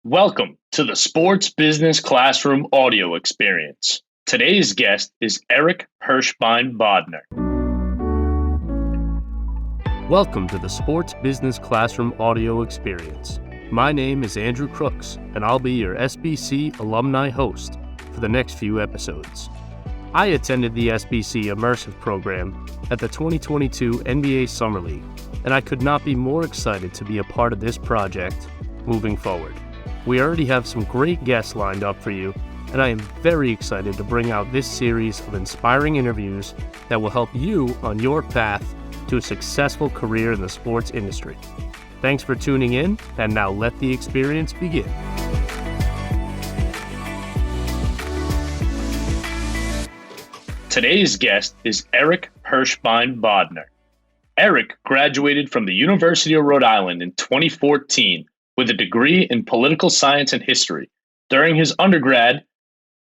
Welcome to the Sports Business Classroom audio experience. Today's guest is Eric Hirshbein-Bodnar. Welcome to the Sports Business Classroom audio experience. My name is Andrew Crookes, and I'll be your SBC Alumni host for the next few episodes. I attended the SBC Immersive Program at the 2022 NBA Summer League, and I could not be more excited to be a part of this project moving forward. We already have some great guests lined up for you, and I am very excited to bring out this series of inspiring interviews that will help you on your path to a successful career in the sports industry. Thanks for tuning in, and now let the experience begin. Today's guest is Eric Hirshbein-Bodnar. Eric graduated from the University of Rhode Island in 2014 with a degree in political science and history. During his undergrad,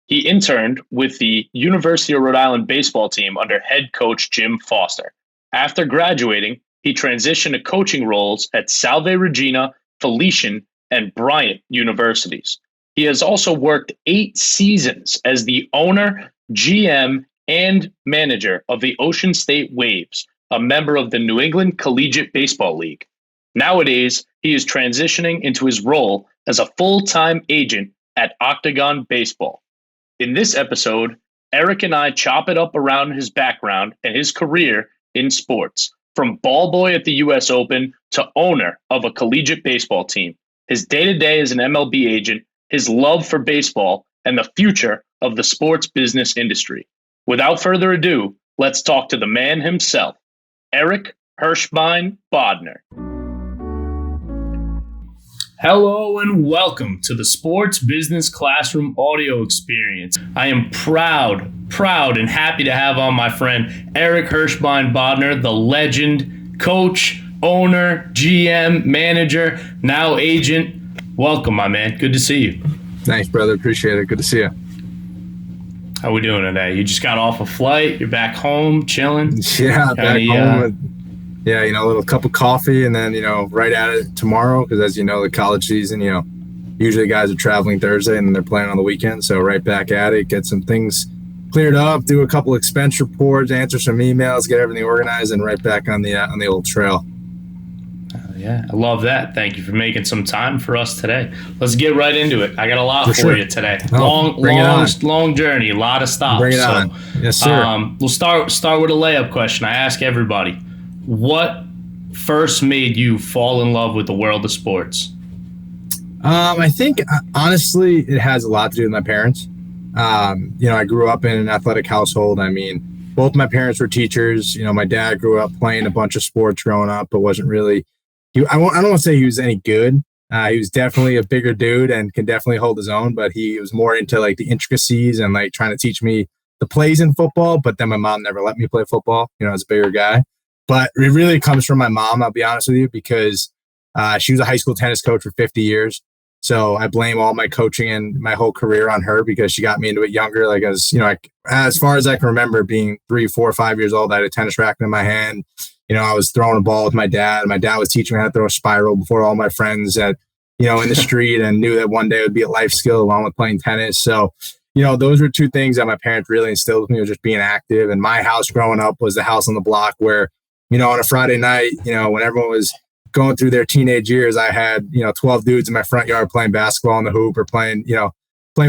he interned with the University of Rhode Island baseball team under head coach Jim Foster. After graduating, he transitioned to coaching roles at Salve Regina, Felician, and Bryant universities. He has also worked 8 seasons as the owner, GM, and manager of the Ocean State Waves, a member of the New England Collegiate Baseball League. Nowadays, he is transitioning into his role as a full-time agent at Octagon Baseball. In this episode, Eric and I chop it up around his background and his career in sports, from ball boy at the U.S. Open to owner of a collegiate baseball team, his day-to-day as an MLB agent, his love for baseball, and the future of the sports business industry. Without further ado, let's talk to the man himself, Eric Hirshbein-Bodnar. Hello and welcome to the Sports Business Classroom audio experience. I am proud and happy to have on my friend Eric Hirshbein-Bodnar, the legend, coach, owner, GM, manager, now agent. Welcome, my man. Good to see you. Thanks, brother. Appreciate it. Good to see you. How we doing today? You just got off a flight? You're back home, chilling? Yeah, back home. Yeah, a little cup of coffee and then, right at it tomorrow because, as you know, the college season, usually guys are traveling Thursday and they're playing on the weekend. So right back at it, get some things cleared up, do a couple expense reports, answer some emails, get everything organized, and right back on the old trail. Yeah, I love that. Thank you for making some time for us today. Let's get right into it. I got a lot for you today. Long journey, a lot of stops. Bring it on. Yes, sir. We'll start with a layup question. I ask everybody, what first made you fall in love with the world of sports? I think, honestly, it has a lot to do with my parents. I grew up in an athletic household. I mean, both my parents were teachers. My dad grew up playing a bunch of sports growing up, but wasn't really I don't want to say he was any good. He was definitely a bigger dude and can definitely hold his own, but he was more into like the intricacies and like trying to teach me the plays in football. But then my mom never let me play football, as a bigger guy. But it really comes from my mom, I'll be honest with you, because she was a high school tennis coach for 50 years. So I blame all my coaching and my whole career on her because she got me into it younger. Like as far as I can remember, being 3, 4, 5 years old, I had a tennis racket in my hand. I was throwing a ball with my dad. My dad was teaching me how to throw a spiral before all my friends in the street, and knew that one day it would be a life skill along with playing tennis. So, those were 2 things that my parents really instilled with me, was just being active. And my house growing up was the house on the block where, on a Friday night, when everyone was going through their teenage years, I had, 12 dudes in my front yard playing basketball in the hoop or playing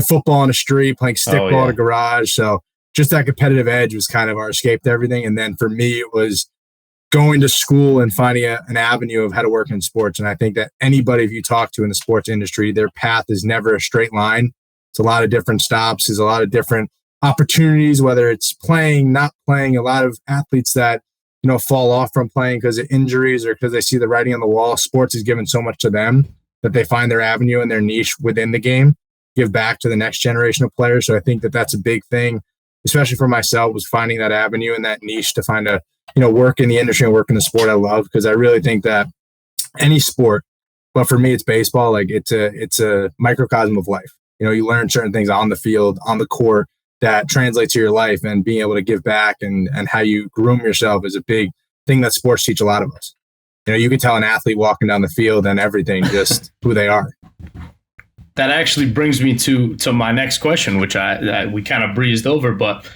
football in the street, playing stickball in the garage. So just that competitive edge was kind of our escape to everything. And then for me, it was going to school and finding an avenue of how to work in sports. And I think that anybody, if you talk to in the sports industry, their path is never a straight line. It's a lot of different stops. There's a lot of different opportunities, whether it's playing, not playing. A lot of athletes that, fall off from playing because of injuries or because they see the writing on the wall. Sports has given so much to them that they find their avenue and their niche within the game, give back to the next generation of players. So I think that that's a big thing, especially for myself, was finding that avenue and that niche to find work in the industry and work in the sport I love, because I really think that any sport, but for me, it's baseball. Like it's a microcosm of life. You learn certain things on the field, on the court that translate to your life, and being able to give back and how you groom yourself is a big thing that sports teach a lot of us. You can tell an athlete walking down the field and everything, just who they are. that actually brings me to my next question, which we kind of breezed over, but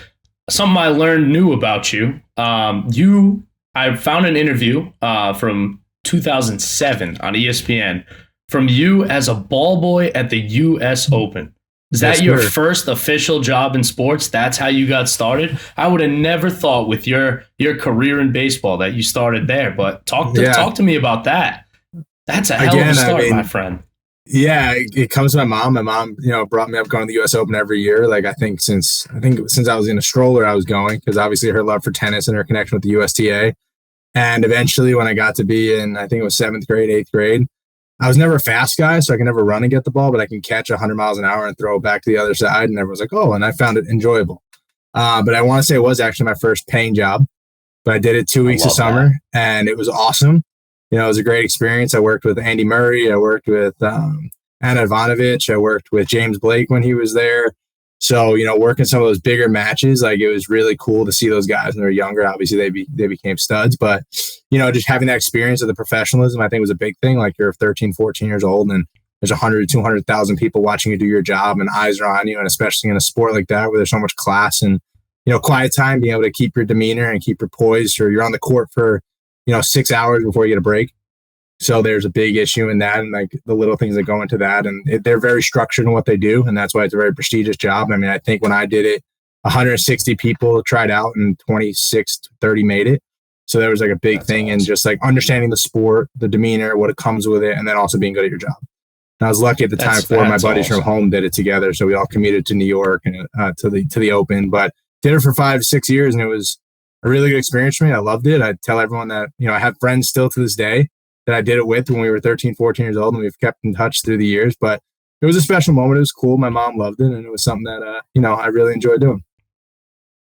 something I learned new about you. I found an interview from 2007 on ESPN from you as a ball boy at the U.S. Open. Is that your first official job in sports? That's how you got started? I would have never thought with your career in baseball that you started there, but talk to me about that. That's a hell of a start, my friend. Yeah, it comes to my mom. My mom, brought me up going to the U.S. Open every year. Like I think since I was in a stroller, I was going, because obviously her love for tennis and her connection with the USTA. And eventually when I got to be in, I think it was 7th grade, 8th grade, I was never a fast guy, so I can never run and get the ball, but I can catch 100 miles an hour and throw it back to the other side. And everyone's like, oh, and I found it enjoyable. But I want to say it was actually my first paying job, but I did it 2 weeks of summer and it was awesome. It was a great experience. I worked with Andy Murray. I worked with Anna Ivanovic. I worked with James Blake when he was there. So, working some of those bigger matches, like it was really cool to see those guys when they were younger. Obviously, they became studs. But, just having that experience of the professionalism, I think was a big thing. Like you're 13, 14 years old and there's 100, 200,000 people watching you do your job and eyes are on you. And especially in a sport like that where there's so much class and, quiet time, being able to keep your demeanor and keep your poise, or you're on the court for 6 hours before you get a break. So there's a big issue in that, and like the little things that go into that, and they're very structured in what they do. And that's why it's a very prestigious job. I mean, I think when I did it, 160 people tried out and 26 to 30 made it. So there was like a big thing in just like understanding the sport, the demeanor, what it comes with it, and then also being good at your job. And I was lucky at the time, four of my buddies from home did it together. So we all commuted to New York and to the Open, but did it for 5-6 years. And it was a really good experience for me. I loved it. I tell everyone that, I have friends still to this day that I did it with when we were 13, 14 years old, and we've kept in touch through the years. But it was a special moment. It was cool. My mom loved it, and it was something that, I really enjoyed doing.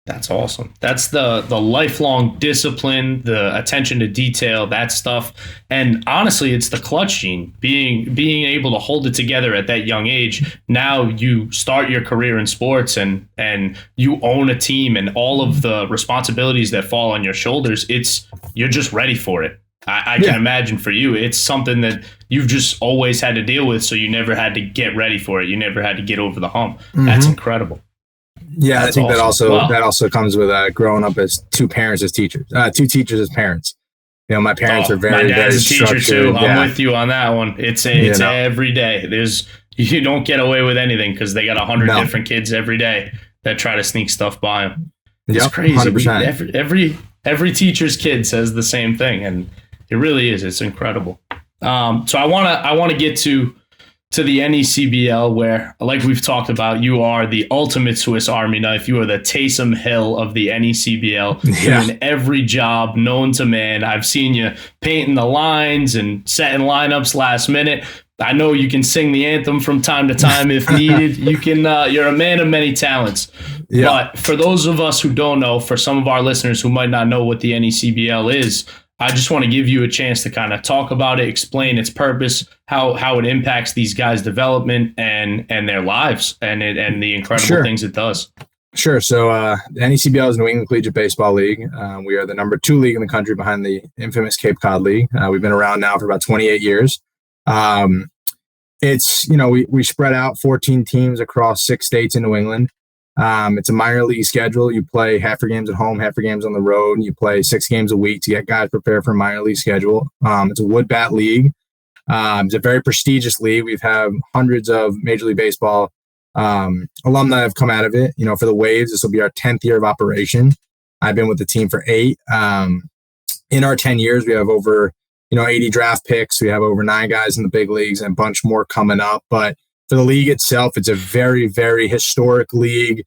That's awesome. That's the lifelong discipline, the attention to detail, that stuff. And honestly, it's the clutch gene, being able to hold it together at that young age. Now you start your career in sports and you own a team and all of the responsibilities that fall on your shoulders. You're just ready for it. I can imagine for you, it's something that you've just always had to deal with. So you never had to get ready for it. You never had to get over the hump. Mm-hmm. That's incredible. Yeah, that's, I think awesome. that also comes with growing up as two parents as teachers, two teachers as parents. My parents are very, my dad's very a teacher too. Yeah. I'm with you on that one. It's every day. You don't get away with anything because they got 100 different kids every day that try to sneak stuff by them. It's crazy. 100%. Every teacher's kid says the same thing, and it really is. It's incredible. So I want to get to the NECBL, where, like we've talked about, you are the ultimate Swiss Army knife. You are the Taysom Hill of the NECBL. You're in every job known to man. I've seen you painting the lines and setting lineups last minute. I know you can sing the anthem from time to time if needed. You can. You're a man of many talents. Yeah. But for those of us who don't know, for some of our listeners who might not know what the NECBL is, I just want to give you a chance to kind of talk about it, explain its purpose, how it impacts these guys' development and their lives, and the incredible things it does. Sure. So the NECBL is New England Collegiate Baseball League. We are the number 2 league in the country behind the infamous Cape Cod League. We've been around now for about 28 years. It's, we spread out 14 teams across 6 states in New England. It's a minor league schedule. You play half your games at home, half your games on the road. You play 6 games a week to get guys prepared for a minor league schedule. It's a wood bat league. It's a very prestigious league. We've had hundreds of Major League Baseball alumni have come out of it. For the Waves, this will be our 10th year of operation. I've been with the team for 8. In our 10 years, we have over 80 draft picks. We have over 9 guys in the big leagues and a bunch more coming up. But for the league itself, it's a very, very historic league,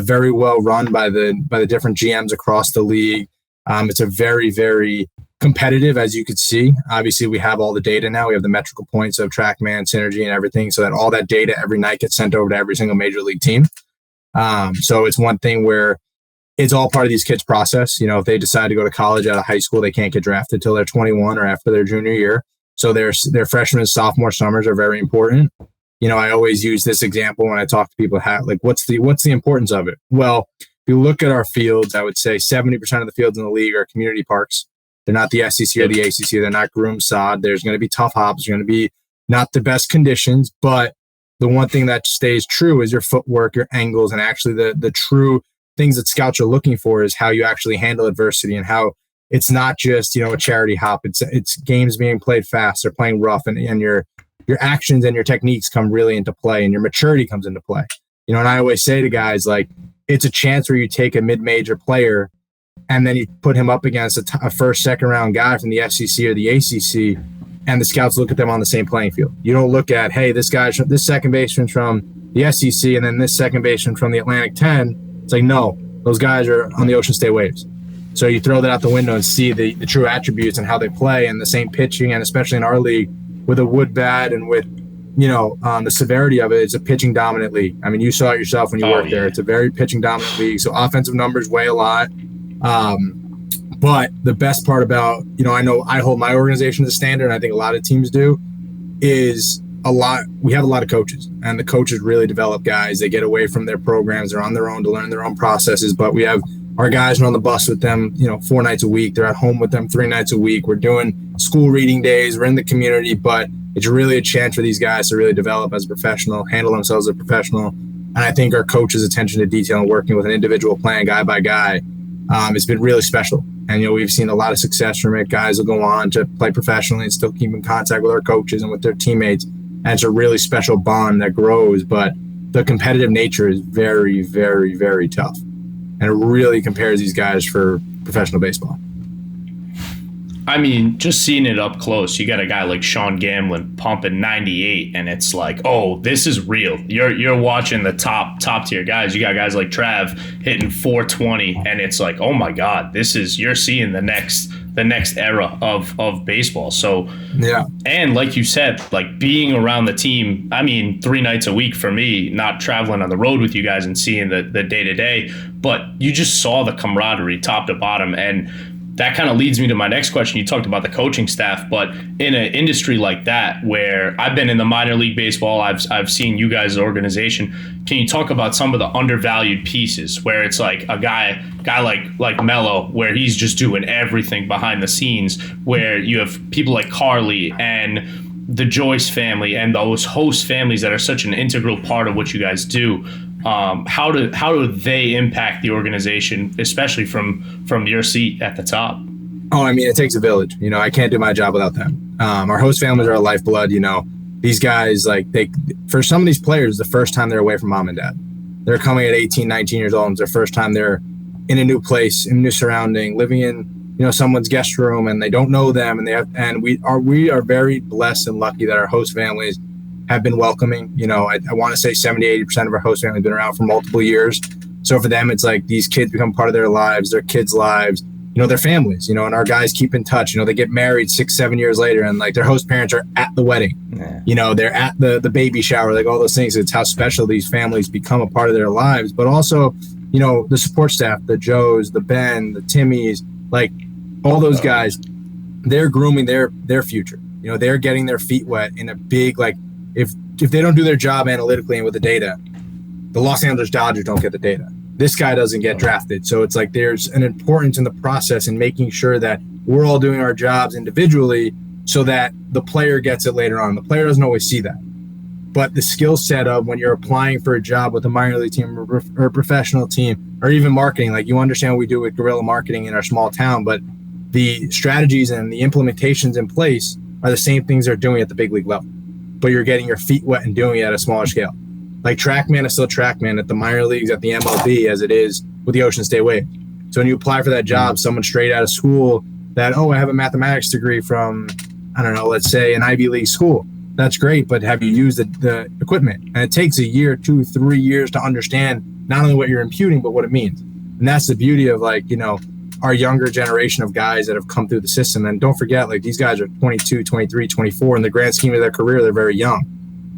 very well run by the different GMs across the league. It's a very, very competitive, as you could see. Obviously, we have all the data now. We have the metrical points of TrackMan, Synergy, and everything, so that all that data every night gets sent over to every single major league team. So it's one thing where it's all part of these kids' process. If they decide to go to college out of high school, they can't get drafted till they're 21 or after their junior year. So their freshman and sophomore summers are very important. I always use this example when I talk to people, what's the importance of it? Well, if you look at our fields, I would say 70% of the fields in the league are community parks. They're not the SEC or the ACC. They're not groomed sod. There's going to be tough hops. There's going to be not the best conditions, but the one thing that stays true is your footwork, your angles, and actually the true things that scouts are looking for is how you actually handle adversity and how it's not just, a charity hop. It's games being played fast or playing rough, and your actions and your techniques come really into play, and your maturity comes into play. And I always say to guys, like, it's a chance where you take a mid-major player and then you put him up against a first, second round guy from the SEC or the ACC, and the scouts look at them on the same playing field. You don't look at, hey, this second baseman's from the SEC and then this second baseman from the Atlantic 10. It's like, no, those guys are on the Ocean State Waves. So you throw that out the window and see the true attributes and how they play, and the same pitching, and especially in our league with a wood bat and with, the severity of it, it's a pitching dominant league. I mean, you saw it yourself when you worked there. It's a very pitching dominant league. So offensive numbers weigh a lot. But the best part about, I know I hold my organization as a standard, and I think a lot of teams do, is we have a lot of coaches, and the coaches really develop guys. They get away from their programs. They're on their own to learn their own processes, but we have our guys are on the bus with them, 4 nights a week. They're at home with them 3 nights a week. We're doing school reading days. We're in the community, but it's really a chance for these guys to really develop as a professional, handle themselves as a professional. And I think our coach's attention to detail and working with an individual plan, guy by guy, it's been really special. And, we've seen a lot of success from it. Guys will go on to play professionally and still keep in contact with our coaches and with their teammates. And it's a really special bond that grows. But the competitive nature is very, very, very tough. And it really compares these guys for professional baseball. I mean, just seeing it up close, you got a guy like Sean Gamlin pumping 98, and it's like, oh, this is real. You're watching the top tier guys. You got guys like Trav hitting 420, and it's like, oh my God, you're seeing the next era of baseball. So yeah, and like you said, like being around the team, I mean, 3 nights a week for me, not traveling on the road with you guys and seeing the day-to-day, but you just saw the camaraderie top to bottom. And that kind of leads me to my next question. You talked about the coaching staff, but in an industry like that, where I've been in the minor league baseball, I've seen you guys' organization. Can you talk about some of the undervalued pieces where it's like a guy like Mello, where he's just doing everything behind the scenes, where you have people like Carly and the Joyce family and those host families that are such an integral part of what you guys do? How do they impact the organization, especially from your seat at the top? Oh, I mean, it takes a village. I can't do my job without them. Our host families are our lifeblood. These guys, for some of these players, the first time they're away from mom and dad. They're coming at 18, 19 years old, and it's their first time they're in a new place, in a new surrounding, living in someone's guest room, and they don't know them, and we are very blessed and lucky that our host families have been welcoming. I want to say 70-80% of our host family have been around for multiple years. So for them, it's like these kids become part of their lives, their kids' lives, their families, and our guys keep in touch. They get married 6-7 years later, and their host parents are at the wedding. Yeah. They're at the baby shower, all those things. It's how special these families become a part of their lives. But also, the support staff, the Joes, the Ben, the Timmys, all those guys, they're grooming their future. They're getting their feet wet in a big, if they don't do their job analytically and with the data, the Los Angeles Dodgers don't get the data. This guy doesn't get drafted. So it's there's an importance in the process in making sure that we're all doing our jobs individually so that the player gets it later on. The player doesn't always see that. But the skill set of when you're applying for a job with a minor league team or a professional team, or even marketing, you understand what we do with guerrilla marketing in our small town, but the strategies and the implementations in place are the same things they're doing at the big league level. But you're getting your feet wet and doing it at a smaller scale. TrackMan is still TrackMan at the minor leagues, at the MLB, as it is with the Ocean State Wave. So when you apply for that job, someone straight out of school that, I have a mathematics degree from, let's say an Ivy League school. That's great, but have you used the equipment? And it takes 1 year, 2, 3 years to understand not only what you're imputing, but what it means. And that's the beauty of our younger generation of guys that have come through the system. And don't forget, these guys are 22, 23, 24. In the grand scheme of their career, they're very young.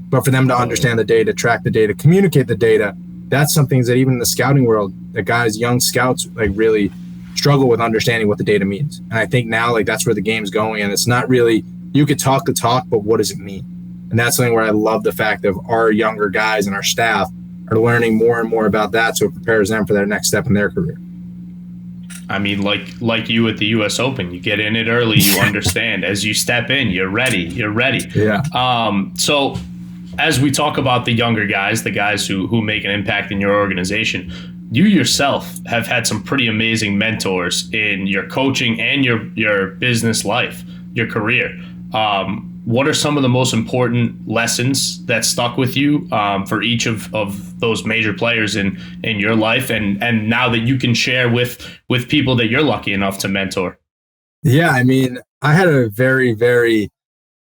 But for them to understand the data, track the data, communicate the data, that's some things that even in the scouting world, the guys, young scouts, really struggle with understanding what the data means. And I think now, that's where the game's going. And it's not really, you could talk the talk, but what does it mean? And that's something where I love the fact of our younger guys and our staff are learning more and more about that, so it prepares them for their next step in their career. I mean, like you at the U.S. Open, you get in it early, you understand. As you step in, you're ready. Yeah. So as we talk about the younger guys, the guys who make an impact in your organization, you yourself have had some pretty amazing mentors in your coaching and your business life, your career. What are some of the most important lessons that stuck with you for each of those major players in your life, and now that you can share with people that you're lucky enough to mentor? Yeah, I mean, I had a very, very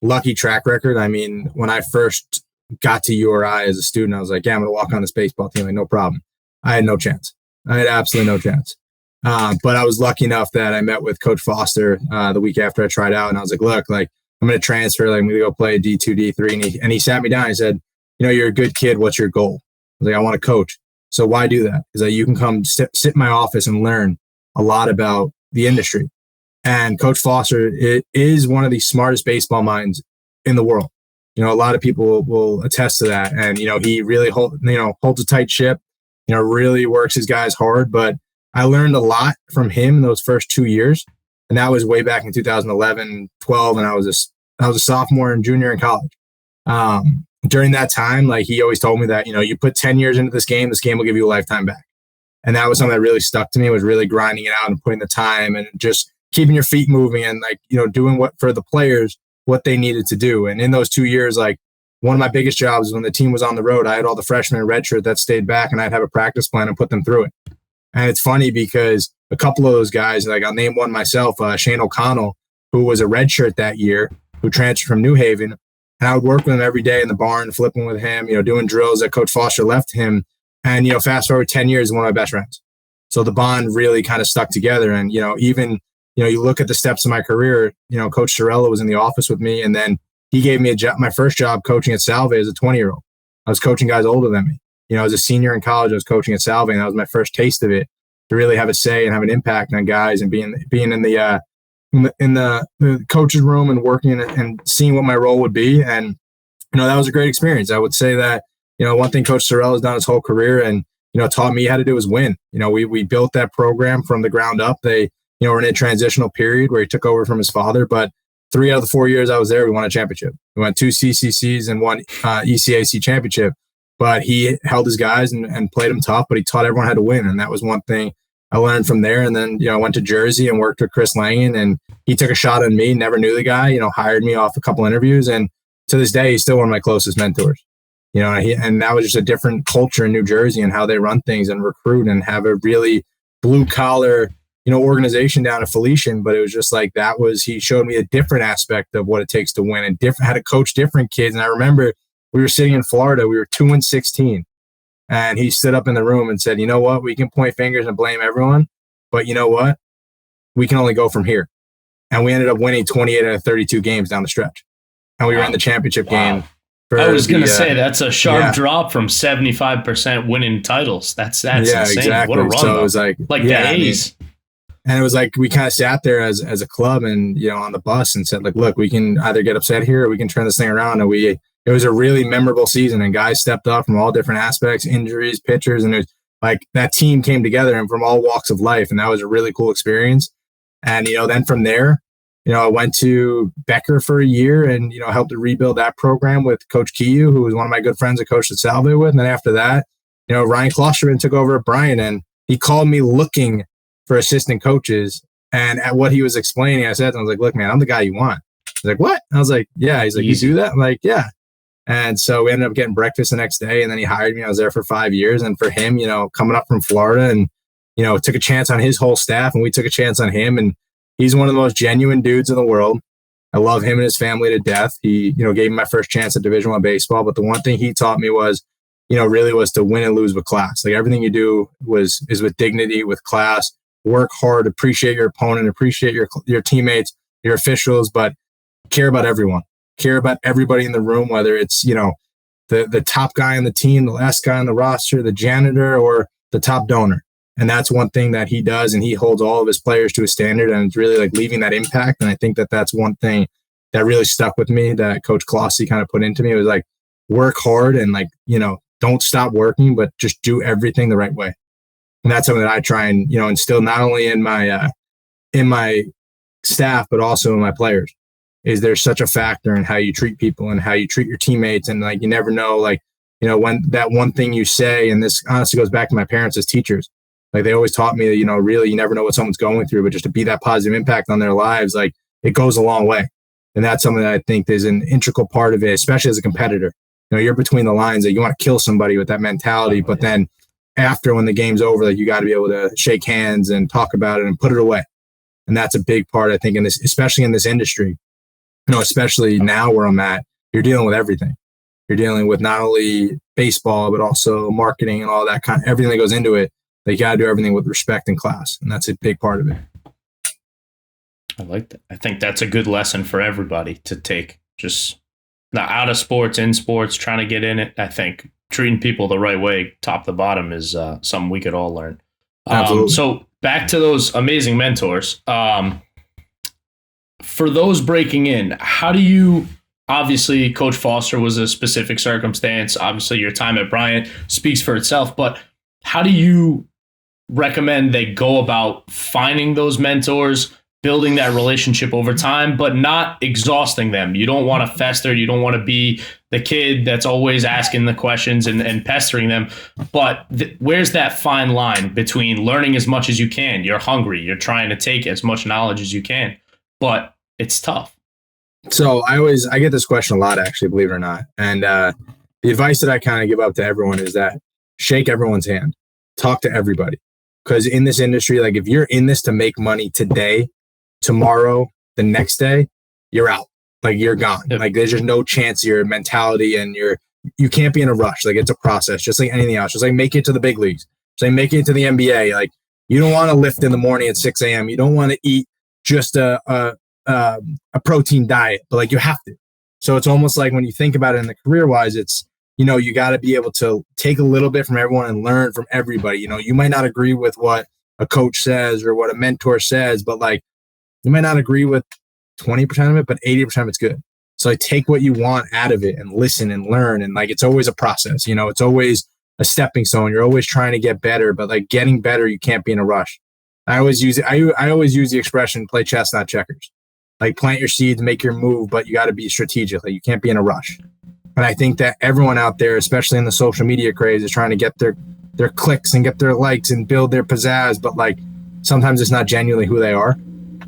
lucky track record. I mean, when I first got to URI as a student, I was like, yeah, I'm going to walk on this baseball team. Like, no problem. I had no chance. I had absolutely no chance. But I was lucky enough that I met with Coach Foster the week after I tried out. And I was like, look, like, I'm going to transfer. Like, I'm going to go play D2, D3. And he sat me down. He said, you're a good kid. What's your goal? I was like, I want to coach. So why do that? Because you can come sit in my office and learn a lot about the industry. And Coach Foster is one of the smartest baseball minds in the world. A lot of people will attest to that. And, he really holds a tight ship, really works his guys hard. But I learned a lot from him in those first 2 years. And that was way back in 2011, 12. And I was a sophomore and junior in college. During that time, like, he always told me that, you put 10 years into this game will give you a lifetime back. And that was something that really stuck to me, was really grinding it out and putting the time and just keeping your feet moving and, like, doing what for the players, what they needed to do. And in those 2 years, like, one of my biggest jobs when the team was on the road, I had all the freshmen in redshirt that stayed back, and I'd have a practice plan and put them through it. And it's funny because a couple of those guys, like, I'll name one myself, Shane O'Connell, who was a redshirt that year, who transferred from New Haven. And I would work with him every day in the barn, flipping with him, doing drills that Coach Foster left him. And, fast forward 10 years, one of my best friends. So the bond really kind of stuck together. And, even, you look at the steps of my career, Coach Sorella was in the office with me. And then he gave me a job, my first job coaching at Salve as a 20-year-old. I was coaching guys older than me. As a senior in college, I was coaching at Salve, and that was my first taste of it, to really have a say and have an impact on guys and being in the coach's room and working and seeing what my role would be. And, that was a great experience. I would say that, one thing Coach Sorella has done his whole career and, taught me how to do is win. We built that program from the ground up. They, were in a transitional period where he took over from his father, but 3 out of the 4 years I was there, we won a championship. We won 2 CCCs and 1 ECAC championship. But he held his guys and played them tough, but he taught everyone how to win. And that was one thing I learned from there. And then, I went to Jersey and worked with Chris Langan, and he took a shot on me, never knew the guy, hired me off a couple interviews. And to this day, he's still one of my closest mentors. And that was just a different culture in New Jersey and how they run things and recruit and have a really blue collar, organization down at Felician. But it was just like, he showed me a different aspect of what it takes to win and how to coach different kids. And I remember we were sitting in Florida, we were 2-16. And he stood up in the room and said, you know what, we can point fingers and blame everyone, but you know what? We can only go from here. And we ended up winning 28 out of 32 games down the stretch. And we were in the championship game. I was going to say, that's a sharp drop from 75% winning titles. That's insane. Exactly. What a run. So it was like the A's. And it was like, we kind of sat there as a club and, on the bus and said, like, look, we can either get upset here or we can turn this thing around. And it was a really memorable season, and guys stepped up from all different aspects, injuries, pitchers. And it was like that team came together and from all walks of life. And that was a really cool experience. And, then from there, I went to Becker for a year and, helped to rebuild that program with Coach Kiyu, who was one of my good friends I coached at Salve with. And then after that, Ryan Klosterman took over at Bryant, and he called me looking for assistant coaches. And at what he was explaining, I was like, look, man, I'm the guy you want. He's like, what? I was like, yeah. He's like, you do that? I'm like, yeah. And so we ended up getting breakfast the next day, and then he hired me. I was there for 5 years. And for him, coming up from Florida and, took a chance on his whole staff, and we took a chance on him. And he's one of the most genuine dudes in the world. I love him and his family to death. He, gave me my first chance at Division I baseball. But the one thing he taught me was, really was to win and lose with class. Like, everything you do is with dignity, with class. Work hard, appreciate your opponent, appreciate your teammates, your officials, but care about everyone. Care about everybody in the room, whether it's, the top guy on the team, the last guy on the roster, the janitor, or the top donor. And that's one thing that he does, and he holds all of his players to a standard, and it's really like leaving that impact. And I think that that's one thing that really stuck with me that Coach Klossy kind of put into me. It was like, work hard and, like, don't stop working, but just do everything the right way. And that's something that I try and, instill not only in my staff, but also in my players. is there's such a factor in how you treat people and how you treat your teammates. And like, you never know, like, you know, when that one thing you say, and this honestly goes back to my parents as teachers, like they always taught me that, you know, really, you never know what someone's going through, but just to be that positive impact on their lives, like it goes a long way. And that's something that I think is an integral part of it, especially as a competitor. You know, you're between the lines that you want to kill somebody with that mentality, but then after, when the game's over, like you got to be able to shake hands and talk about it and put it away. And that's a big part, I think, in this, especially in this industry, you know, especially now where I'm at, you're dealing with everything. You're dealing with not only baseball, but also marketing and all that kind of everything that goes into it. They got to do everything with respect and class. And that's a big part of it. I like that. I think that's a good lesson for everybody to take. Just not out of sports, in sports, trying to get in it. I think treating people the right way, top to bottom, is something we could all learn. So back to those amazing mentors. For those breaking in, how do you, obviously Coach Foster was a specific circumstance. Obviously your time at Bryant speaks for itself, but how do you recommend they go about finding those mentors, building that relationship over time, but not exhausting them? You don't want to fester. You don't want to be the kid that's always asking the questions and pestering them. But where's that fine line between learning as much as you can? You're hungry. You're trying to take as much knowledge as you can, but it's tough. So I get this question a lot, actually, believe it or not. And the advice that I kind of give up to everyone is that shake everyone's hand, talk to everybody. Because in this industry, like if you're in this to make money today, tomorrow, the next day, you're out. Like you're gone. Like there's just no chance your mentality and you can't be in a rush. Like it's a process, just like anything else. Just like make it to the big leagues. Just like make it to the NBA. Like you don't want to lift in the morning at 6 a.m. You don't want to eat just a protein diet, but like you have to. So it's almost like when you think about it in the career wise, it's, you know, you got to be able to take a little bit from everyone and learn from everybody. You know, you might not agree with what a coach says or what a mentor says, but like you might not agree with 20% of it, but 80% of it's good. So like take what you want out of it and listen and learn. And like, it's always a process, you know, it's always a stepping stone. You're always trying to get better, but like getting better, you can't be in a rush. I always use the expression, play chess, not checkers. Like plant your seeds, make your move, but you got to be strategic. Like you can't be in a rush. And I think that everyone out there, especially in the social media craze, is trying to get their clicks and get their likes and build their pizzazz. But like sometimes it's not genuinely who they are.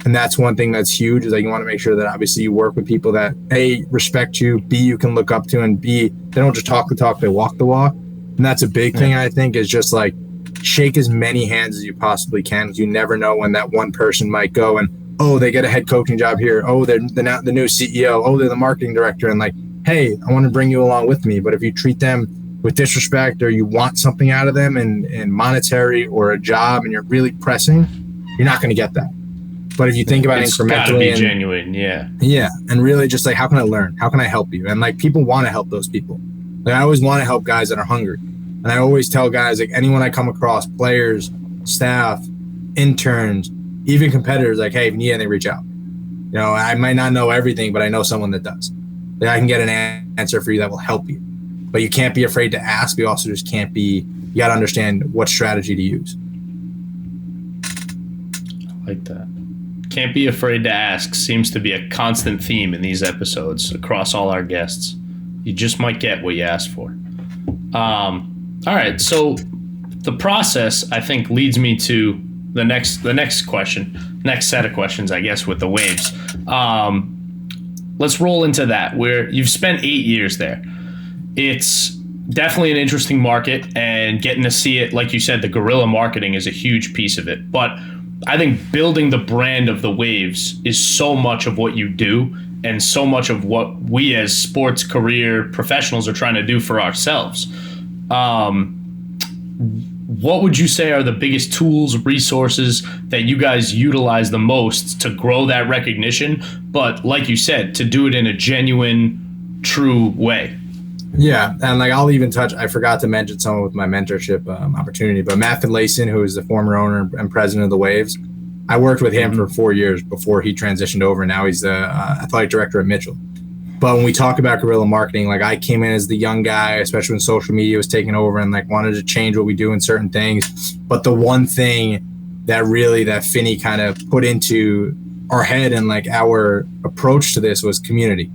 And that's one thing that's huge, is that you want to make sure that obviously you work with people that A, respect you, B, you can look up to, and B, they don't just talk the talk, they walk the walk. And that's a big thing, I think, is just like shake as many hands as you possibly can, because you never know when that one person might go and, oh, they get a head coaching job here. Oh, they're the new CEO. Oh, they're the marketing director. And like, hey, I want to bring you along with me. But if you treat them with disrespect or you want something out of them and monetary or a job and you're really pressing, you're not going to get that. But if you think about it's incrementally, gotta be genuine, yeah, and really just like, how can I learn? How can I help you? And like, people want to help those people. Like, I always want to help guys that are hungry, and I always tell guys, like anyone I come across, players, staff, interns, even competitors, like, hey, if you need anything, reach out. You know, I might not know everything, but I know someone that does. Like, I can get an answer for you that will help you. But you can't be afraid to ask. You also just can't be. You got to understand what strategy to use. I like that. Can't be afraid to ask seems to be a constant theme in these episodes across all our guests. You just might get what you ask for. All right, so the process, I think, leads me to the next question, next set of questions, I guess, with the Waves. Let's roll into that, where you've spent 8 years there. It's definitely an interesting market, and getting to see it, like you said, the guerrilla marketing is a huge piece of it. But I think building the brand of the Waves is so much of what you do and so much of what we as sports career professionals are trying to do for ourselves. What would you say are the biggest tools, resources that you guys utilize the most to grow that recognition, but like you said, to do it in a genuine, true way? Yeah, and like I'll even touch, I forgot to mention someone with my mentorship opportunity, but Matt Finlayson, who is the former owner and president of the Waves, I worked with him for 4 years before he transitioned over. Now he's the athletic director at Mitchell. But when we talk about guerrilla marketing, like I came in as the young guy, especially when social media was taking over, and like wanted to change what we do in certain things. But the one thing that Finny kind of put into our head and like our approach to this was community.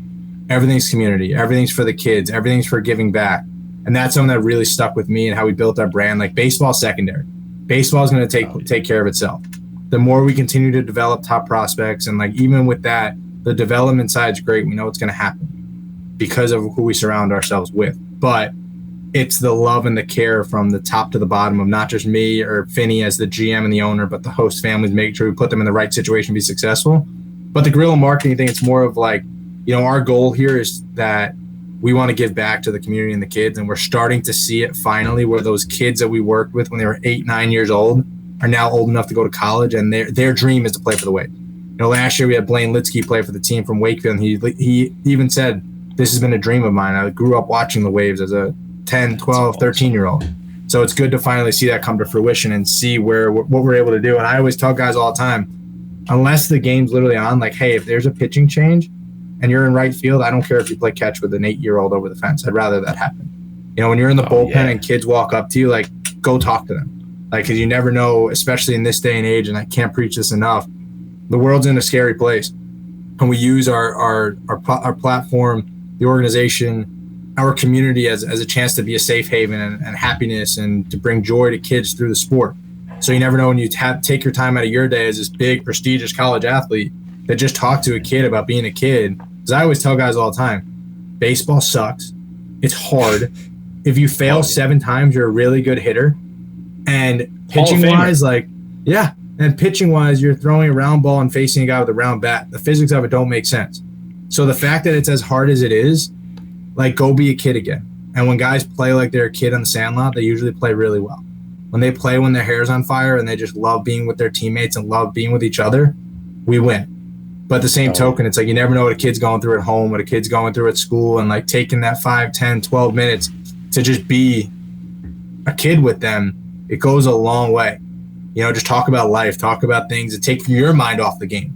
Everything's community. Everything's for the kids. Everything's for giving back. And that's something that really stuck with me and how we built our brand. Like baseball secondary. Baseball is going to take care of itself. The more we continue to develop top prospects, and like even with that, the development side's great. We know it's going to happen because of who we surround ourselves with. But it's the love and the care from the top to the bottom of not just me or Finney as the GM and the owner, but the host families, making sure we put them in the right situation to be successful. But the guerrilla marketing thing, it's more of like, our goal here is that we want to give back to the community and the kids. And we're starting to see it finally, where those kids that we worked with when they were 8, 9 years old are now old enough to go to college, and their dream is to play for the Wave. Last year we had Blaine Litsky play for the team from Wakefield, and he even said, this has been a dream of mine. I grew up watching the Waves as a 10, 12, 13-year-old. So it's good to finally see that come to fruition and see what we're able to do. And I always tell guys all the time, unless the game's literally on, like, hey, if there's a pitching change and you're in right field, I don't care if you play catch with an 8-year-old over the fence. I'd rather that happen. When you're in the bullpen and kids walk up to you, like, go talk to them. Like, because you never know, especially in this day and age, and I can't preach this enough, the world's in a scary place. And we use our platform, the organization, our community as a chance to be a safe haven and happiness and to bring joy to kids through the sport. So you never know when you take your time out of your day as this big, prestigious college athlete that just talk to a kid about being a kid. Because I always tell guys all the time, baseball sucks. It's hard. If you fail 7 times, you're a really good hitter. And pitching-wise, pitching-wise, you're throwing a round ball and facing a guy with a round bat. The physics of it don't make sense. So the fact that it's as hard as it is, like, go be a kid again. And when guys play like they're a kid on the sandlot, they usually play really well. When they play when their hair's on fire and they just love being with their teammates and love being with each other, we win. But at the same token, it's like you never know what a kid's going through at home, what a kid's going through at school, and like taking that 5, 10, 12 minutes to just be a kid with them, it goes a long way. Just talk about life, talk about things that take your mind off the game.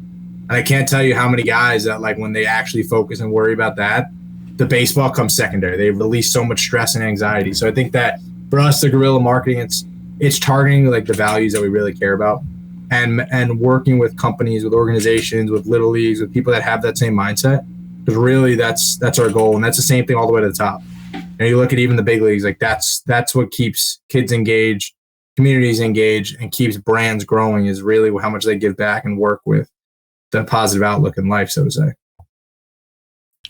And I can't tell you how many guys that, like, when they actually focus and worry about that, the baseball comes secondary. They release so much stress and anxiety. So I think that for us, the guerrilla marketing, it's targeting like the values that we really care about, and working with companies, with organizations, with little leagues, with people that have that same mindset. Because really, that's our goal, and that's the same thing all the way to the top. You look at even the big leagues, like that's what keeps kids engaged, communities engaged, and keeps brands growing. Is really how much they give back and work with the positive outlook in life, so to say.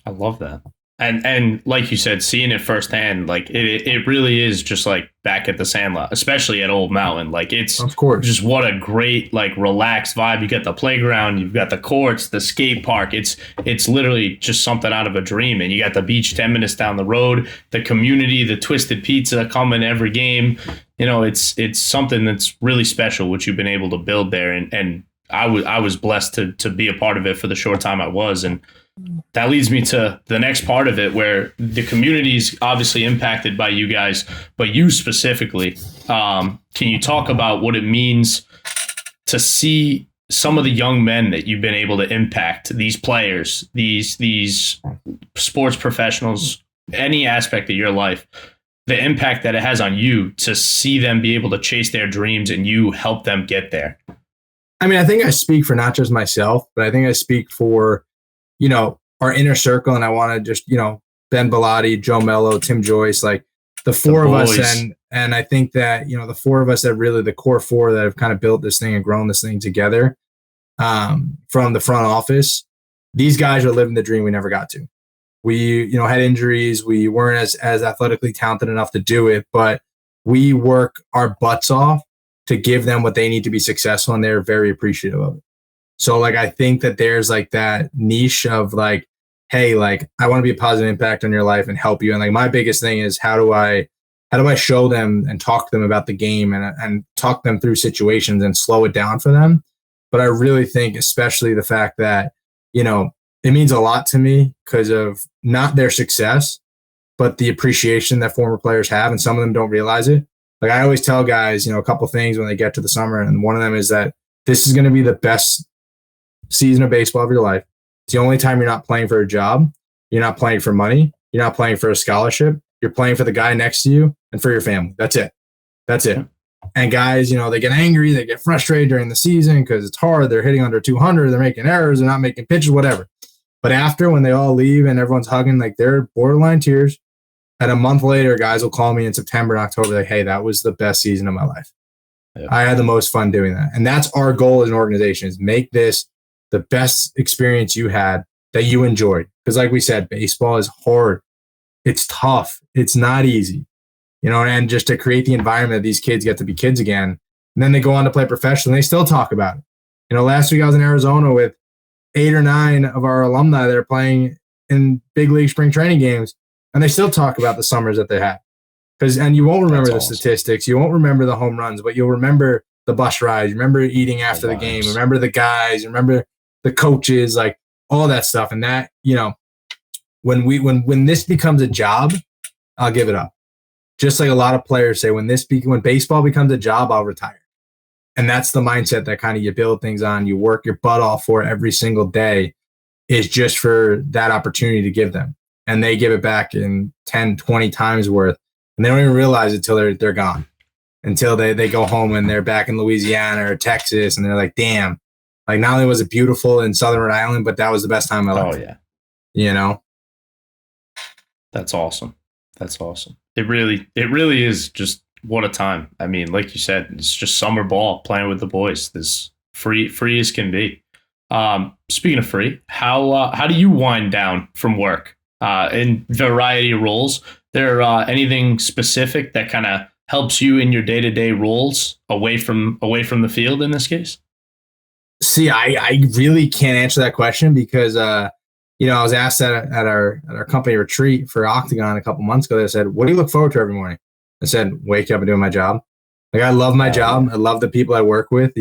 I love that. And like you said, seeing it firsthand, like it really is just like back at the Sandlot, especially at Old Mountain. Like it's of course just what a great, like, relaxed vibe. You got the playground, you've got the courts, the skate park. It's literally just something out of a dream. And you got the beach 10 minutes down the road, the community, the Twisted Pizza coming every game. It's something that's really special, what you've been able to build there. And I was blessed to be a part of it for the short time I was. And that leads me to the next part of it, where the community is obviously impacted by you guys, but you specifically. Can you talk about what it means to see some of the young men that you've been able to impact, these players, these sports professionals, any aspect of your life, the impact that it has on you to see them be able to chase their dreams and you help them get there? I mean, I think I speak for not just myself, but I think I speak for our inner circle. And I want to just, Ben Bellotti, Joe Mello, Tim Joyce, like the four of us. And I think that, the four of us that really the core four that have kind of built this thing and grown this thing together from the front office. These guys are living the dream we never got to. We, had injuries. We weren't as athletically talented enough to do it, but we work our butts off to give them what they need to be successful. And they're very appreciative of it. So like, I think that there's like that niche of like, hey, like I want to be a positive impact on your life and help you. And like my biggest thing is how do I show them and talk to them about the game and talk them through situations and slow it down for them. But I really think especially the fact that, it means a lot to me because of not their success, but the appreciation that former players have. And some of them don't realize it. Like I always tell guys, a couple things when they get to the summer. And one of them is that this is going to be the best season of baseball of your life. It's the only time you're not playing for a job. You're not playing for money. You're not playing for a scholarship. You're playing for the guy next to you and for your family. That's it. And guys, they get angry, they get frustrated during the season because it's hard. They're hitting under 200, they're making errors, they're not making pitches, whatever. But after, when they all leave and everyone's hugging, like they're borderline tears. And a month later, guys will call me in September and October, like, hey, that was the best season of my life. Yeah. I had the most fun doing that. And that's our goal as an organization, is make this the best experience you had that you enjoyed. Because like we said, baseball is hard. It's tough. It's not easy. And just to create the environment that these kids get to be kids again. And then they go on to play professionally. They still talk about it. Last week I was in Arizona with 8 or 9 of our alumni that are playing in big league spring training games. And they still talk about the summers that they had. And you won't remember statistics. You won't remember the home runs, but you'll remember the bus rides. You remember eating after the game. Remember the guys. Remember the coaches, like all that stuff. And that, when this becomes a job, I'll give it up. Just like a lot of players say, when baseball becomes a job, I'll retire. And that's the mindset that kind of you build things on. You work your butt off for every single day, is just for that opportunity to give them. And they give it back in 10, 20 times worth. And they don't even realize it till they're gone, until they go home and they're back in Louisiana or Texas. And they're like, damn, like not only was it beautiful in Southern Rhode Island, but that was the best time of my life. Oh, yeah. That's awesome. That's awesome. It really is just what a time. I mean, like you said, it's just summer ball, playing with the boys. This free as can be. Speaking of free, how do you wind down from work in variety of roles? There anything specific that kind of helps you in your day-to-day roles away from the field in this case? See, I really can't answer that question because I was asked that at our company retreat for Octagon a couple months ago. They said, what do you look forward to every morning? I said, wake up and doing my job. Like, I love my job. I love the people I work with.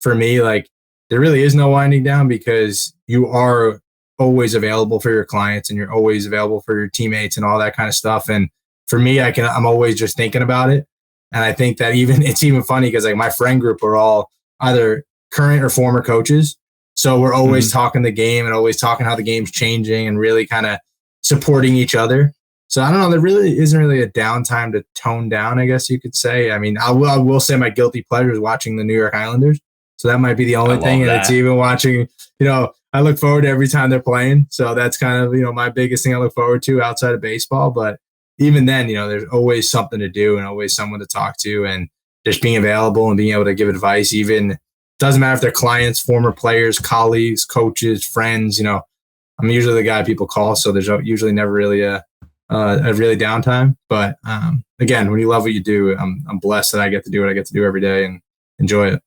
For me, like, there really is no winding down, because you are always available for your clients and you're always available for your teammates and all that kind of stuff. And for me, I'm always just thinking about it. And I think that it's even funny because like my friend group are all either current or former coaches. So we're always talking the game and always talking how the game's changing and really kind of supporting each other. So I don't know, there really isn't really a downtime to tone down, I guess you could say. I mean, I will say my guilty pleasure is watching the New York Islanders. So that might be the only thing. And it's even watching, I look forward to every time they're playing. So that's kind of, my biggest thing I look forward to outside of baseball. But even then, there's always something to do and always someone to talk to, and just being available and being able to give advice. Even doesn't matter if they're clients, former players, colleagues, coaches, friends, I'm usually the guy people call. So there's usually never really a really downtime. But again, when you love what you do, I'm blessed that I get to do what I get to do every day and enjoy it.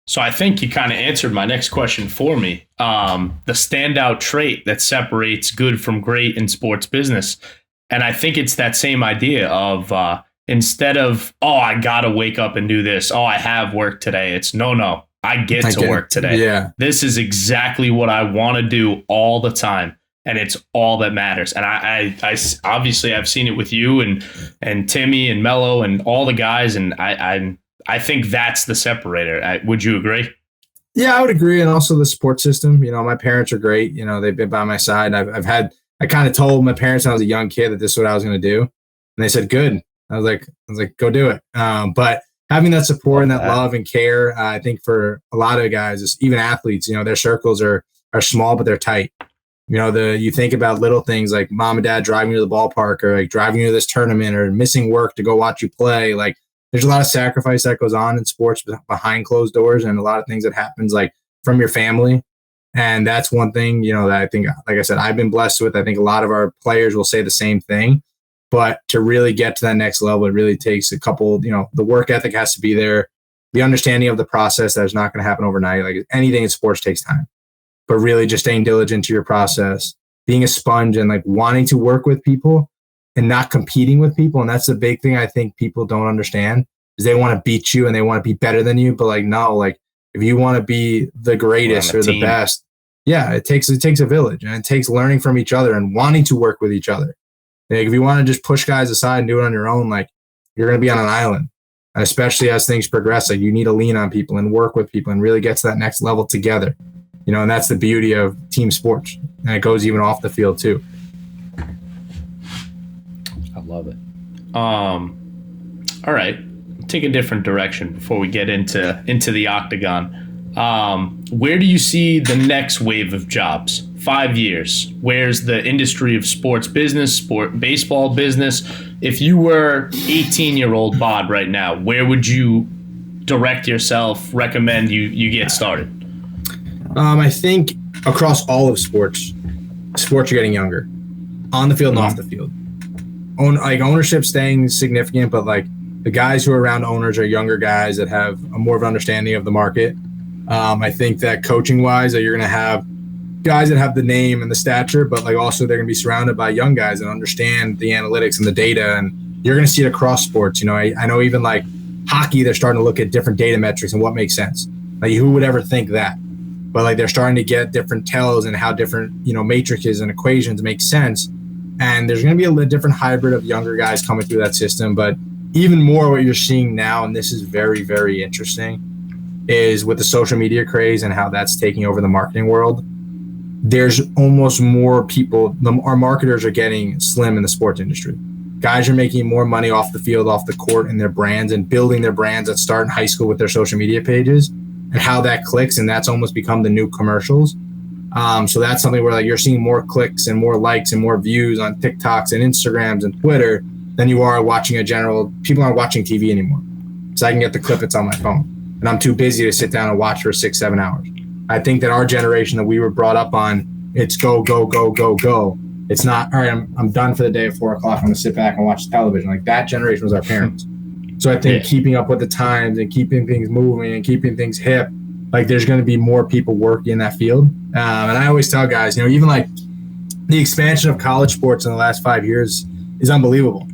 So I think you kind of answered my next question for me. The standout trait that separates good from great in sports business. And I think it's that same idea of instead of, I got to wake up and do this. I have work today. It's no, I get to work today. Yeah. This is exactly what I want to do all the time. And it's all that matters. And I obviously I've seen it with you and Timmy and Mello and all the guys. And I think that's the separator. Would you agree? Yeah, I would agree. And also the support system. My parents are great. They've been by my side. I kind of told my parents when I was a young kid that this is what I was going to do. And they said, good. I was like, go do it. But having that support and that love and care, I think for a lot of guys, even athletes, their circles are small, but they're tight. You think about little things like mom and dad driving you to the ballpark, or like driving you to this tournament, or missing work to go watch you play. Like, there's a lot of sacrifice that goes on in sports behind closed doors, and a lot of things that happens like from your family. And that's one thing, that I think, like I said, I've been blessed with. I think a lot of our players will say the same thing, but to really get to that next level, it really takes a couple, the work ethic has to be there. The understanding of the process that is not going to happen overnight. Like anything in sports takes time, but really just staying diligent to your process, being a sponge, and like wanting to work with people and not competing with people. And that's the big thing I think people don't understand, is they want to beat you and they want to be better than you. But like, no, like if you want to be the greatest or the best, it takes a village, and it takes learning from each other and wanting to work with each other. Like if you want to just push guys aside and do it on your own, like you're going to be on an island. And especially as things progress, like you need to lean on people and work with people and really get to that next level together. And that's the beauty of team sports. And it goes even off the field too. I love it. All right. take a different direction before we get into the Octagon. Where do you see the next wave of jobs? 5 years. Where's the industry of sports business, baseball business? If you were 18-year-old Bod right now, where would you direct yourself, recommend you get started? I think across all of sports are getting younger, on the field and off the field. Ownership staying significant, but like the guys who are around owners are younger guys that have a more of an understanding of the market. I think that coaching wise, that you're going to have guys that have the name and the stature, but like also they're going to be surrounded by young guys that understand the analytics and the data, and you're going to see it across sports. I know even like hockey, they're starting to look at different data metrics and what makes sense. Like who would ever think that? But like they're starting to get different tells and how different matrices and equations make sense. And there's going to be a different hybrid of younger guys coming through that system. But even more what you're seeing now, and this is very, very interesting, is with the social media craze and how that's taking over the marketing world. There's almost more people. Our marketers are getting slim in the sports industry. Guys are making more money off the field, off the court, in their brands and building their brands that start in high school with their social media pages, and how that clicks. And that's almost become the new commercials. So that's something where like you're seeing more clicks and more likes and more views on TikToks and Instagrams and Twitter than you are watching people aren't watching TV anymore. So I can get the clip, it's on my phone. And I'm too busy to sit down and watch for 6-7 hours. I think that our generation that we were brought up on, it's go, go, go, go, go. It's not, all right, I'm done for the day at 4 o'clock. I'm going to sit back and watch television. Like that generation was our parents. So I think keeping up with the times and keeping things moving and keeping things hip, like there's going to be more people working in that field. And I always tell guys, even like the expansion of college sports in the last 5 years is unbelievable.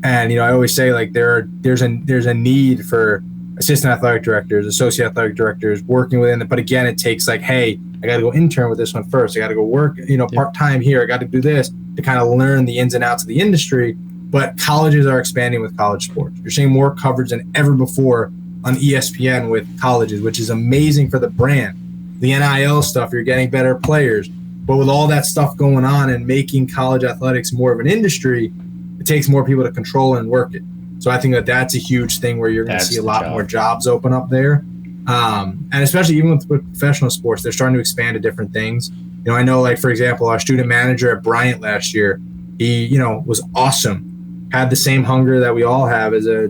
And, I always say like there's a need for assistant athletic directors, associate athletic directors working within it. But again, it takes like, hey, I got to go intern with this one first. I got to go work, part-time here. I got to do this to kind of learn the ins and outs of the industry. But colleges are expanding with college sports. You're seeing more coverage than ever before on ESPN with colleges, which is amazing for the brand. The NIL stuff, you're getting better players. But with all that stuff going on and making college athletics more of an industry, it takes more people to control and work it. So I think that that's a huge thing where you're going to see a lot more jobs open up there. And especially even with professional sports, they're starting to expand to different things. I know, like, for example, our student manager at Bryant last year, he, was awesome. Had the same hunger that we all have as a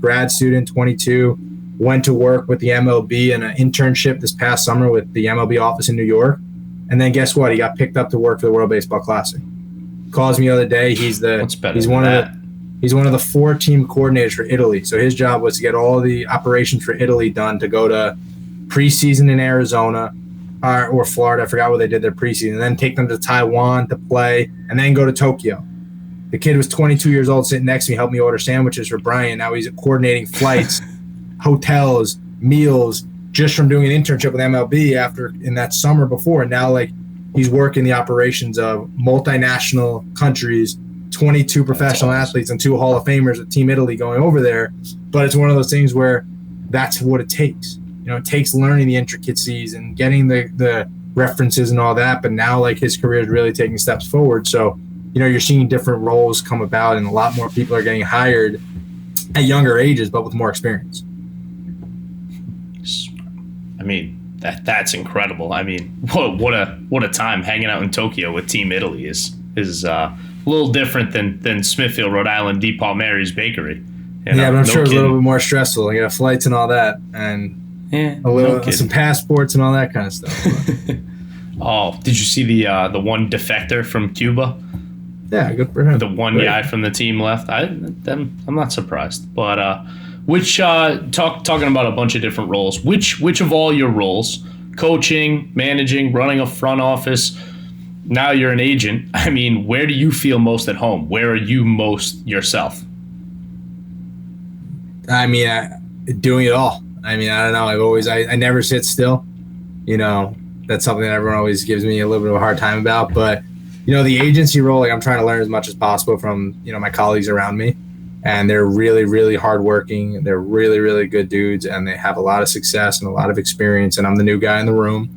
grad student, 22, went to work with the MLB and an internship this past summer with the MLB office in New York. And then guess what? He got picked up to work for the World Baseball Classic. Calls me the other day. He's one of the 4 team coordinators for Italy. So his job was to get all the operations for Italy done, to go to preseason in Arizona or Florida. I forgot where they did their preseason. And then take them to Taiwan to play and then go to Tokyo. The kid was 22 years old, sitting next to me, helped me order sandwiches for Brian. Now he's coordinating flights, hotels, meals, just from doing an internship with MLB in that summer before. And now like he's working the operations of multinational countries, 22 professional athletes and 2 Hall of Famers with Team Italy going over there. But it's one of those things where that's what it takes. It takes learning the intricacies and getting the references and all that. But now like his career is really taking steps forward. So, you're seeing different roles come about, and a lot more people are getting hired at younger ages, but with more experience. I mean, that's incredible. I mean, what a time hanging out in Tokyo with Team Italy is a little different than Smithfield, Rhode Island, DePaul Mary's Bakery. But I'm sure it's a little bit more stressful. You got flights and all that, and some passports and all that kind of stuff. Oh, did you see the one defector from Cuba? Yeah, good for him. The one guy from the team left. I'm not surprised. But talking about a bunch of different roles. Which of all your roles, coaching, managing, running a front office, now you're an agent. I mean, where do you feel most at home? Where are you most yourself? I mean, doing it all. I mean, I don't know. I never sit still. That's something that everyone always gives me a little bit of a hard time about. But, the agency role, like I'm trying to learn as much as possible from, my colleagues around me. And they're really, really hardworking. They're really, really good dudes. And they have a lot of success and a lot of experience. And I'm the new guy in the room.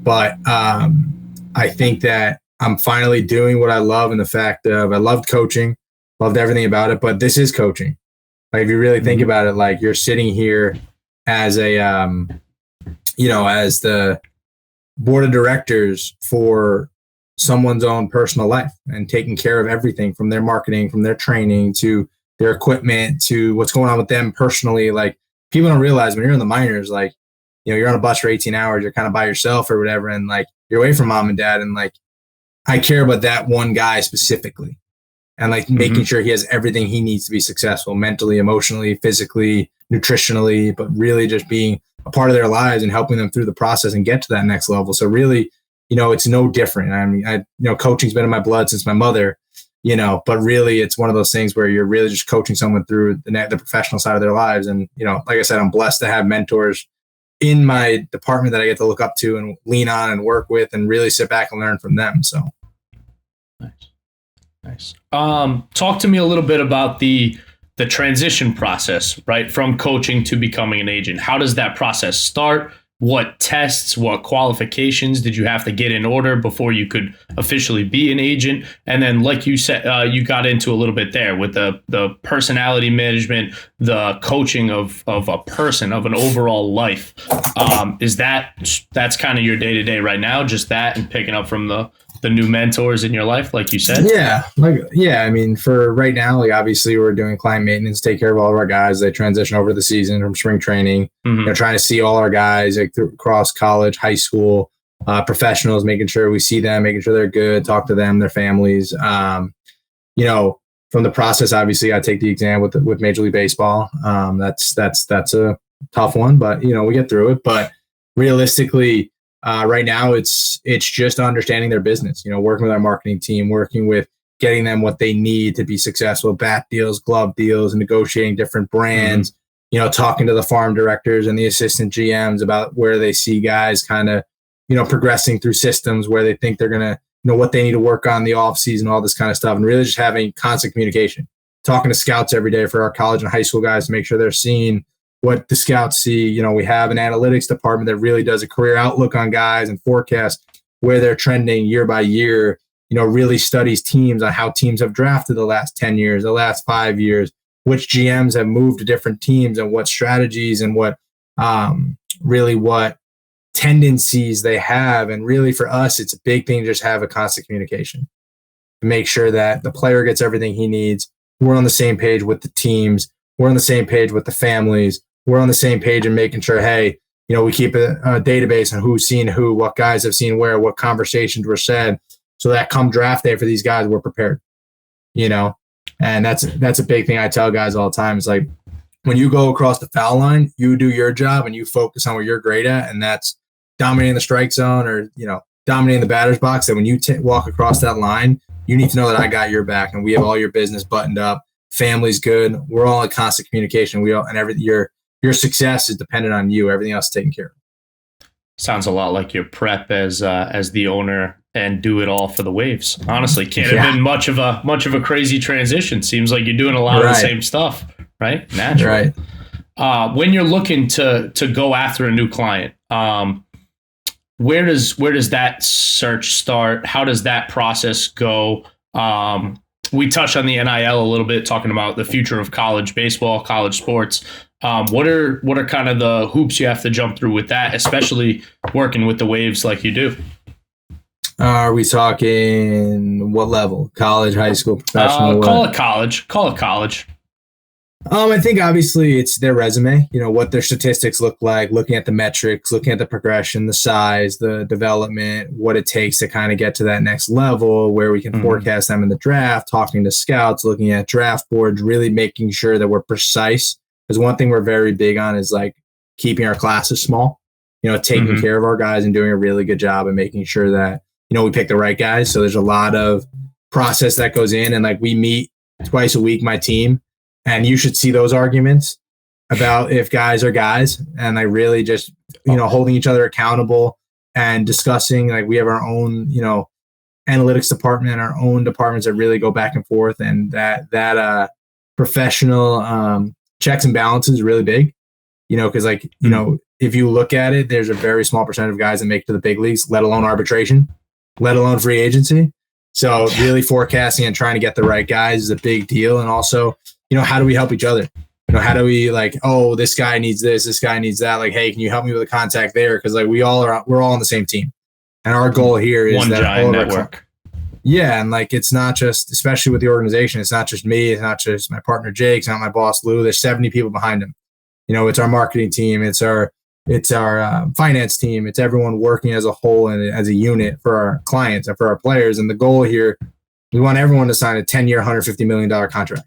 But I think that I'm finally doing what I love, in the fact of I loved coaching, loved everything about it. But this is coaching. Like if you really think about it, like you're sitting here as a, as the board of directors for someone's own personal life and taking care of everything from their marketing, from their training to their equipment to what's going on with them personally. Like people don't realize when you're in the minors, like, you're on a bus for 18 hours, you're kind of by yourself or whatever. And like, you're away from mom and dad. And like, I care about that one guy specifically and like making sure he has everything he needs to be successful mentally, emotionally, physically, nutritionally, but really just being a part of their lives and helping them through the process and get to that next level. So really, it's no different. I mean, coaching's been in my blood since my mother, but really it's one of those things where you're really just coaching someone through the professional side of their lives. And, like I said, I'm blessed to have mentors in my department that I get to look up to and lean on and work with and really sit back and learn from them. So. Nice. Talk to me a little bit about the transition process, right? From coaching to becoming an agent. How does that process start? What tests, what qualifications did you have to get in order before you could officially be an agent? And then, like you said, you got into a little bit there with the personality management, the coaching of a person, of an overall life. That's kind of your day-to-day right now, just that and picking up from the new mentors in your life, like you said? Yeah. I mean, for right now, like obviously we're doing client maintenance, take care of all of our guys. They transition over the season from spring training, trying to see all our guys like across college, high school, professionals, making sure we see them, making sure they're good, talk to them, their families. From the process, obviously I take the exam with Major League Baseball. That's a tough one, but we get through it. But realistically, right now it's just understanding their business, working with our marketing team, working with getting them what they need to be successful, bat deals, glove deals, and negotiating different brands, talking to the farm directors and the assistant GMs about where they see guys kind of, progressing through systems where they think they're going to, what they need to work on the off season, all this kind of stuff. And really just having constant communication, talking to scouts every day for our college and high school guys to make sure they're seeing what the scouts see. We have an analytics department that really does a career outlook on guys and forecast where they're trending year by year, really studies teams on how teams have drafted the last 10 years, the last 5 years, which GMs have moved to different teams and what strategies and what tendencies they have. And really for us, it's a big thing to just have a constant communication to make sure that the player gets everything he needs. We're on the same page with the teams. We're on the same page with the families. We're on the same page and making sure, hey, we keep a database on who's seen who, what guys have seen where, what conversations were said, so that come draft day for these guys, we're prepared, and that's a big thing I tell guys all the time. It's like when you go across the foul line, you do your job and you focus on what you're great at, and that's dominating the strike zone or, dominating the batter's box. That when you walk across that line, you need to know that I got your back and we have all your business buttoned up. Family's good. We're all in constant communication. Your success is dependent on you. Everything else is taken care of. Sounds a lot like your prep as the owner and do it all for the Waves. Honestly, can't have been much of a crazy transition. Seems like you're doing a lot of the same stuff, right? Naturally. Right. When you're looking to go after a new client, where does that search start? How does that process go? We touched on the NIL a little bit, talking about the future of college baseball, college sports. What are kind of the hoops you have to jump through with that, especially working with the Waves like you do? Are we talking what level? College, high school, professional? Call it college. I think obviously it's their resume, what their statistics look like, looking at the metrics, looking at the progression, the size, the development, what it takes to kind of get to that next level where we can forecast them in the draft, talking to scouts, looking at draft boards, really making sure that we're precise. Because one thing we're very big on is like keeping our classes small, taking care of our guys and doing a really good job and making sure that, we pick the right guys. So there's a lot of process that goes in, and like we meet twice a week, my team, and you should see those arguments about if guys are guys and like really just, holding each other accountable and discussing. Like we have our own, analytics department and our own departments that really go back and forth, and that professional checks and balances is really big, because if you look at it, there's a very small percentage of guys that make it to the big leagues, let alone arbitration, let alone free agency. So really forecasting and trying to get the right guys is a big deal. And also, how do we help each other? how do we like, oh, this guy needs this guy needs that. Like, hey, can you help me with a contact there? Because like we're all on the same team, and our goal here is one that giant network. Yeah, and like it's not just, especially with the organization, it's not just me, it's not just my partner Jake, it's not my boss Lou. There's 70 people behind him. It's our marketing team, it's our finance team, it's everyone working as a whole and as a unit for our clients and for our players. And the goal here, we want everyone to sign a 10-year, $150 million contract.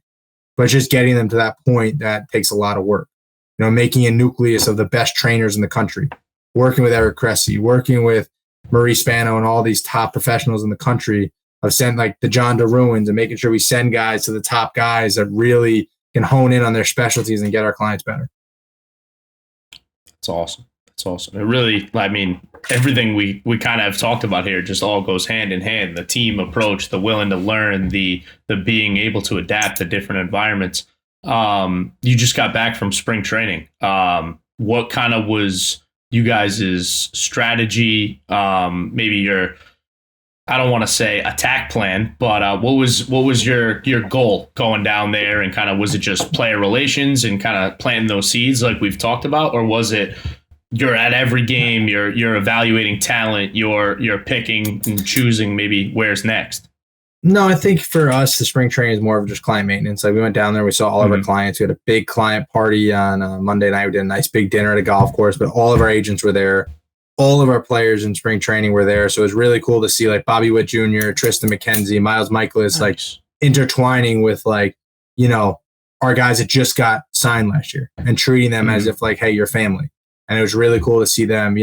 But just getting them to that point, that takes a lot of work. Making a nucleus of the best trainers in the country, working with Eric Cressy, working with Marie Spano and all these top professionals in the country, of send like the John DeRuins, and making sure we send guys to the top guys that really can hone in on their specialties and get our clients better. That's awesome. That's awesome. It really, I mean, everything we kind of have talked about here just all goes hand in hand. The team approach, the willing to learn, the being able to adapt to different environments. You just got back from spring training. What kind of was you guys' strategy? Maybe your, I don't want to say attack plan, but what was your goal going down there, and kind of, was it just player relations and kind of planting those seeds like we've talked about, or was it you're at every game, you're evaluating talent, you're picking and choosing maybe where's next? No, I think for us, the spring training is more of just client maintenance. Like we went down there, we saw all of our clients. We had a big client party on Monday night. We did a nice big dinner at a golf course, but all of our agents were there. All of our players in spring training were there. So it was really cool to see like Bobby Witt Jr., Tristan McKenzie, Miles Michaelis, like intertwining with like, our guys that just got signed last year and treating them as if like, hey, you're family. And it was really cool to see them,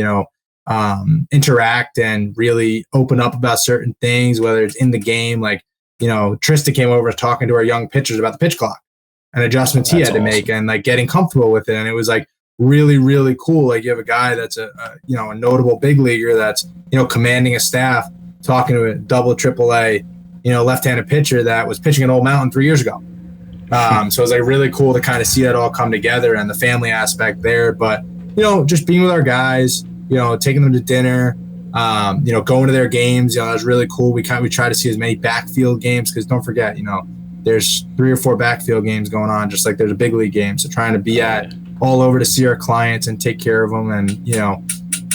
interact and really open up about certain things, whether it's in the game. Like, Tristan came over talking to our young pitchers about the pitch clock and adjustments he had to make and like getting comfortable with it. And it was like, really, really cool. Like you have a guy that's a notable big leaguer that's, commanding a staff, talking to a double AAA, left-handed pitcher that was pitching at Old Mountain 3 years ago. So it was like really cool to kind of see that all come together and the family aspect there. But, just being with our guys, taking them to dinner, going to their games, that was really cool. We try to see as many backfield games, because don't forget, there's 3 or 4 backfield games going on, just like there's a big league game. So trying to be at all over to see our clients and take care of them. And,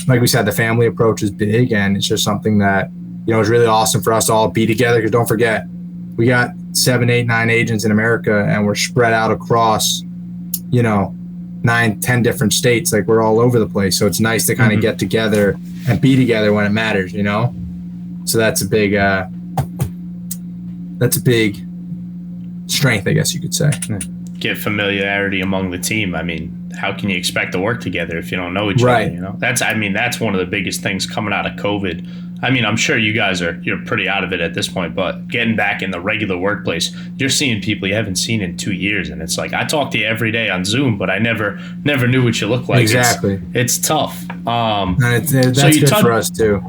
like we said, the family approach is big, and it's just something that, is really awesome for us to all be together. Because don't forget, we got 7, 8, 9 agents in America, and we're spread out across, 9, 10 different states. Like we're all over the place. So it's nice to kind of get together and be together when it matters, So that's a big strength, I guess you could say. Get familiarity among the team. I mean, how can you expect to work together if you don't know each other? That's one of the biggest things coming out of COVID. I mean, I'm sure you guys you're pretty out of it at this point, but getting back in the regular workplace, you're seeing people you haven't seen in 2 years, and it's like, I talk to you every day on Zoom, but I never knew what you look like. Exactly. It's tough. That's good for us too.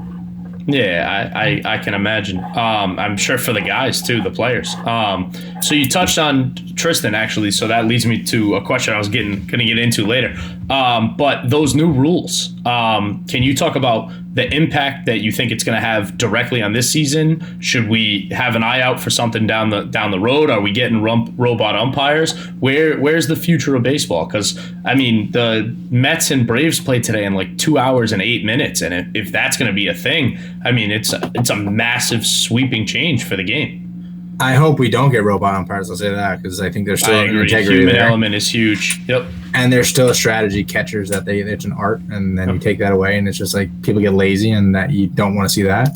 Yeah, I can imagine. I'm sure for the guys too, the players. So you touched on Tristan, actually, so that leads me to a question I was going to get into later. But those new rules, can you talk about the impact that you think it's going to have directly on this season? Should we have an eye out for something down the road? Are we getting robot umpires? Where's the future of baseball? Because, I mean, the Mets and Braves played today in like 2 hours and 8 minutes. And if that's going to be a thing, I mean, it's a massive sweeping change for the game. I hope we don't get robot umpires. I'll say that, because I think there's still an integrity human there. element is huge. Yep. And there's still a strategy catchers that it's an art, and then you take that away, and it's just like people get lazy, and that you don't want to see that.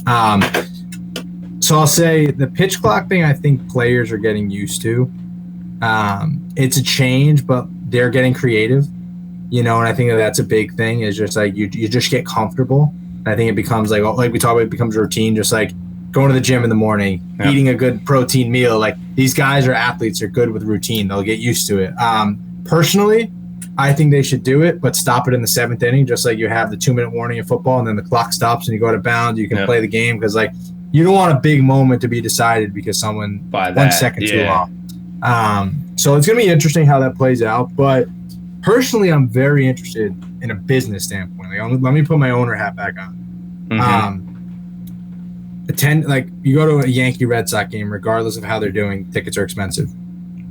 So I'll say the pitch clock thing, I think players are getting used to. It's a change, but they're getting creative, and I think that's a big thing. Is just like you just get comfortable. I think it becomes like we talk about, it becomes routine, just like going to the gym in the morning, eating a good protein meal. Like these guys are athletes, they're good with routine. They'll get used to it. Personally, I think they should do it, but stop it in the 7th inning, just like you have the 2-minute warning in football, and then the clock stops and you go out of bounds. You can play the game, because like you don't want a big moment to be decided because someone 1 second too long. So it's going to be interesting how that plays out. But personally, I'm very interested in a business standpoint. Like, let me put my owner hat back on. You go to a Yankee Red Sox game, regardless of how they're doing, tickets are expensive.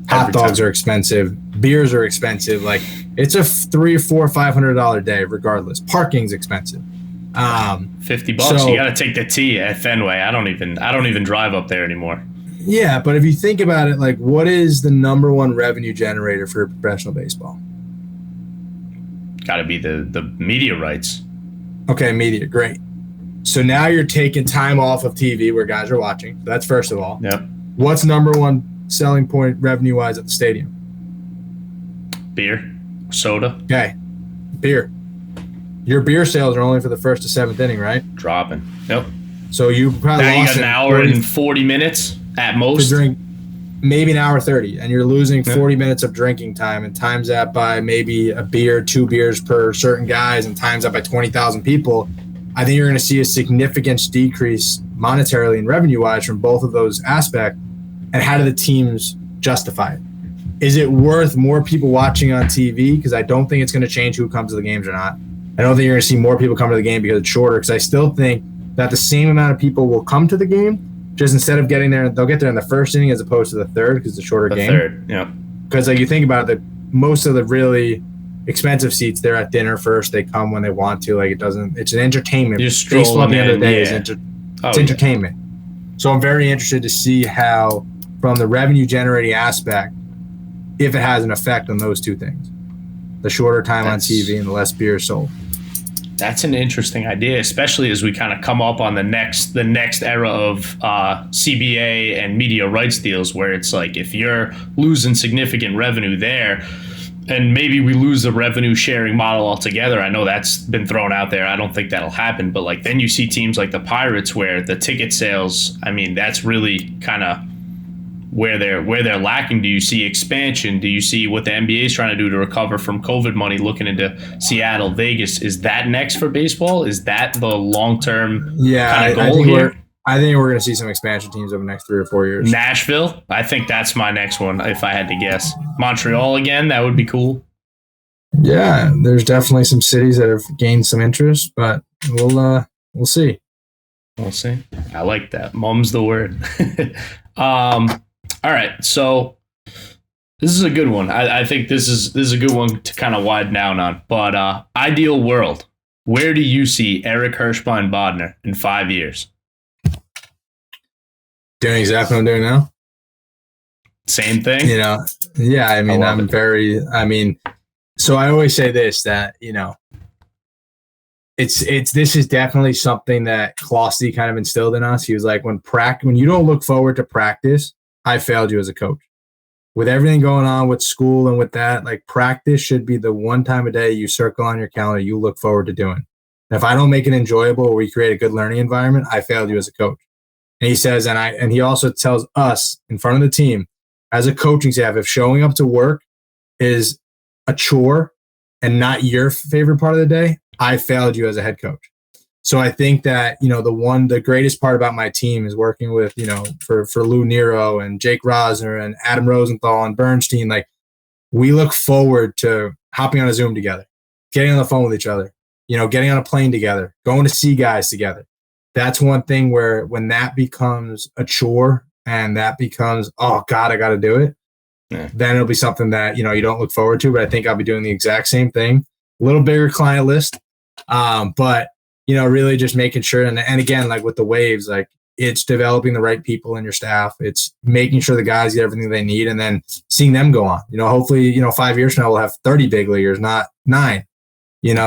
Hot dogs are expensive. Beers are expensive. Like it's a $300, $400, $500 day regardless. Parking's expensive. $50. So, you got to take the T at Fenway. I don't even drive up there anymore. Yeah, but if you think about it, like what is the number one revenue generator for professional baseball? Got to be the media rights. Okay, media, great. So now you're taking time off of TV where guys are watching. So that's first of all. Yep. What's number one selling point revenue-wise at the stadium? Beer, soda. Okay, beer. Your beer sales are only for the first to seventh inning, right? Dropping. Yep. So you probably now lost you got an hour and 40 minutes at most. To drink maybe an hour 30, and you're losing 40 minutes of drinking time, and times that by maybe a beer, 2 beers per certain guys, and times that by 20,000 people. I think you're going to see a significant decrease monetarily and revenue-wise from both of those aspects. And how do the teams justify it? Is it worth more people watching on TV? Because I don't think it's going to change who comes to the games or not. I don't think you're going to see more people come to the game because it's shorter, because I still think that the same amount of people will come to the game, just instead of getting there, they'll get there in the first inning as opposed to the third because it's a shorter game. Third, yeah. Because like you think about it, most of the really expensive seats, they're at dinner first. They come when they want to. Like it's an entertainment. Baseball at the end of the day is entertainment. So I'm very interested to see how, from the revenue generating aspect, if it has an effect on those two things, the shorter time on TV and the less beer sold. That's an interesting idea, especially as we kind of come up on the next era of CBA and media rights deals, where it's like if you're losing significant revenue there, and maybe we lose the revenue sharing model altogether. I know that's been thrown out there. I don't think that'll happen, but like then you see teams like the Pirates where the ticket sales, I mean, that's really kind of where they're lacking. Do you see expansion? Do you see what the NBA is trying to do to recover from COVID money, looking into Seattle, Vegas? Is that next for baseball? Is that the long-term kind of goal here? I think we're going to see some expansion teams over the next 3 or 4 years. Nashville, I think that's my next one if I had to guess. Montreal again, that would be cool. Yeah, there's definitely some cities that have gained some interest, but we'll see. We'll see. I like that. Mum's the word. All right, so this is a good one. I think this is a good one to kind of widen down on. But ideal world, where do you see Eric Hirshbein-Bodnar in 5 years? Doing exactly what I'm doing now. Same thing? Yeah, I mean, so I always say this, that, this is definitely something that Closty kind of instilled in us. He was like, when you don't look forward to practice, I failed you as a coach. With everything going on with school and with that, like practice should be the one time a day you circle on your calendar you look forward to doing. And if I don't make it enjoyable or we create a good learning environment, I failed you as a coach. And he says, and he also tells us in front of the team, as a coaching staff, if showing up to work is a chore and not your favorite part of the day, I failed you as a head coach. So I think that, the greatest part about my team is working with, for Lou Nero and Jake Rosner and Adam Rosenthal and Bernstein. Like, we look forward to hopping on a Zoom together, getting on the phone with each other, getting on a plane together, going to see guys together. That's one thing where when that becomes a chore and that becomes, oh God, I got to do it. Yeah. Then it'll be something that, you don't look forward to, but I think I'll be doing the exact same thing. A little bigger client list. But really just making sure. And again, like with the waves, like it's developing the right people in your staff. It's making sure the guys get everything they need and then seeing them go on, hopefully, 5 years from now, we'll have 30 big leaguers, not 9,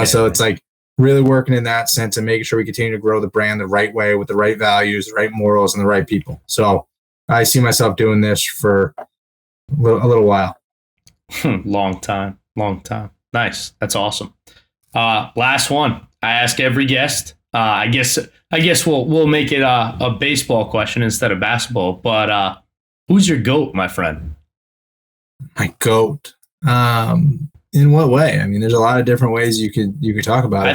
so it's like really working in that sense and making sure we continue to grow the brand the right way with the right values, the right morals, and the right people. So I see myself doing this for a little while. Long time. Nice. That's awesome. Last one. I ask every guest. I guess we'll make it a baseball question instead of basketball. But who's your GOAT, my friend? My GOAT. In what way? I mean, there's a lot of different ways you could talk about it.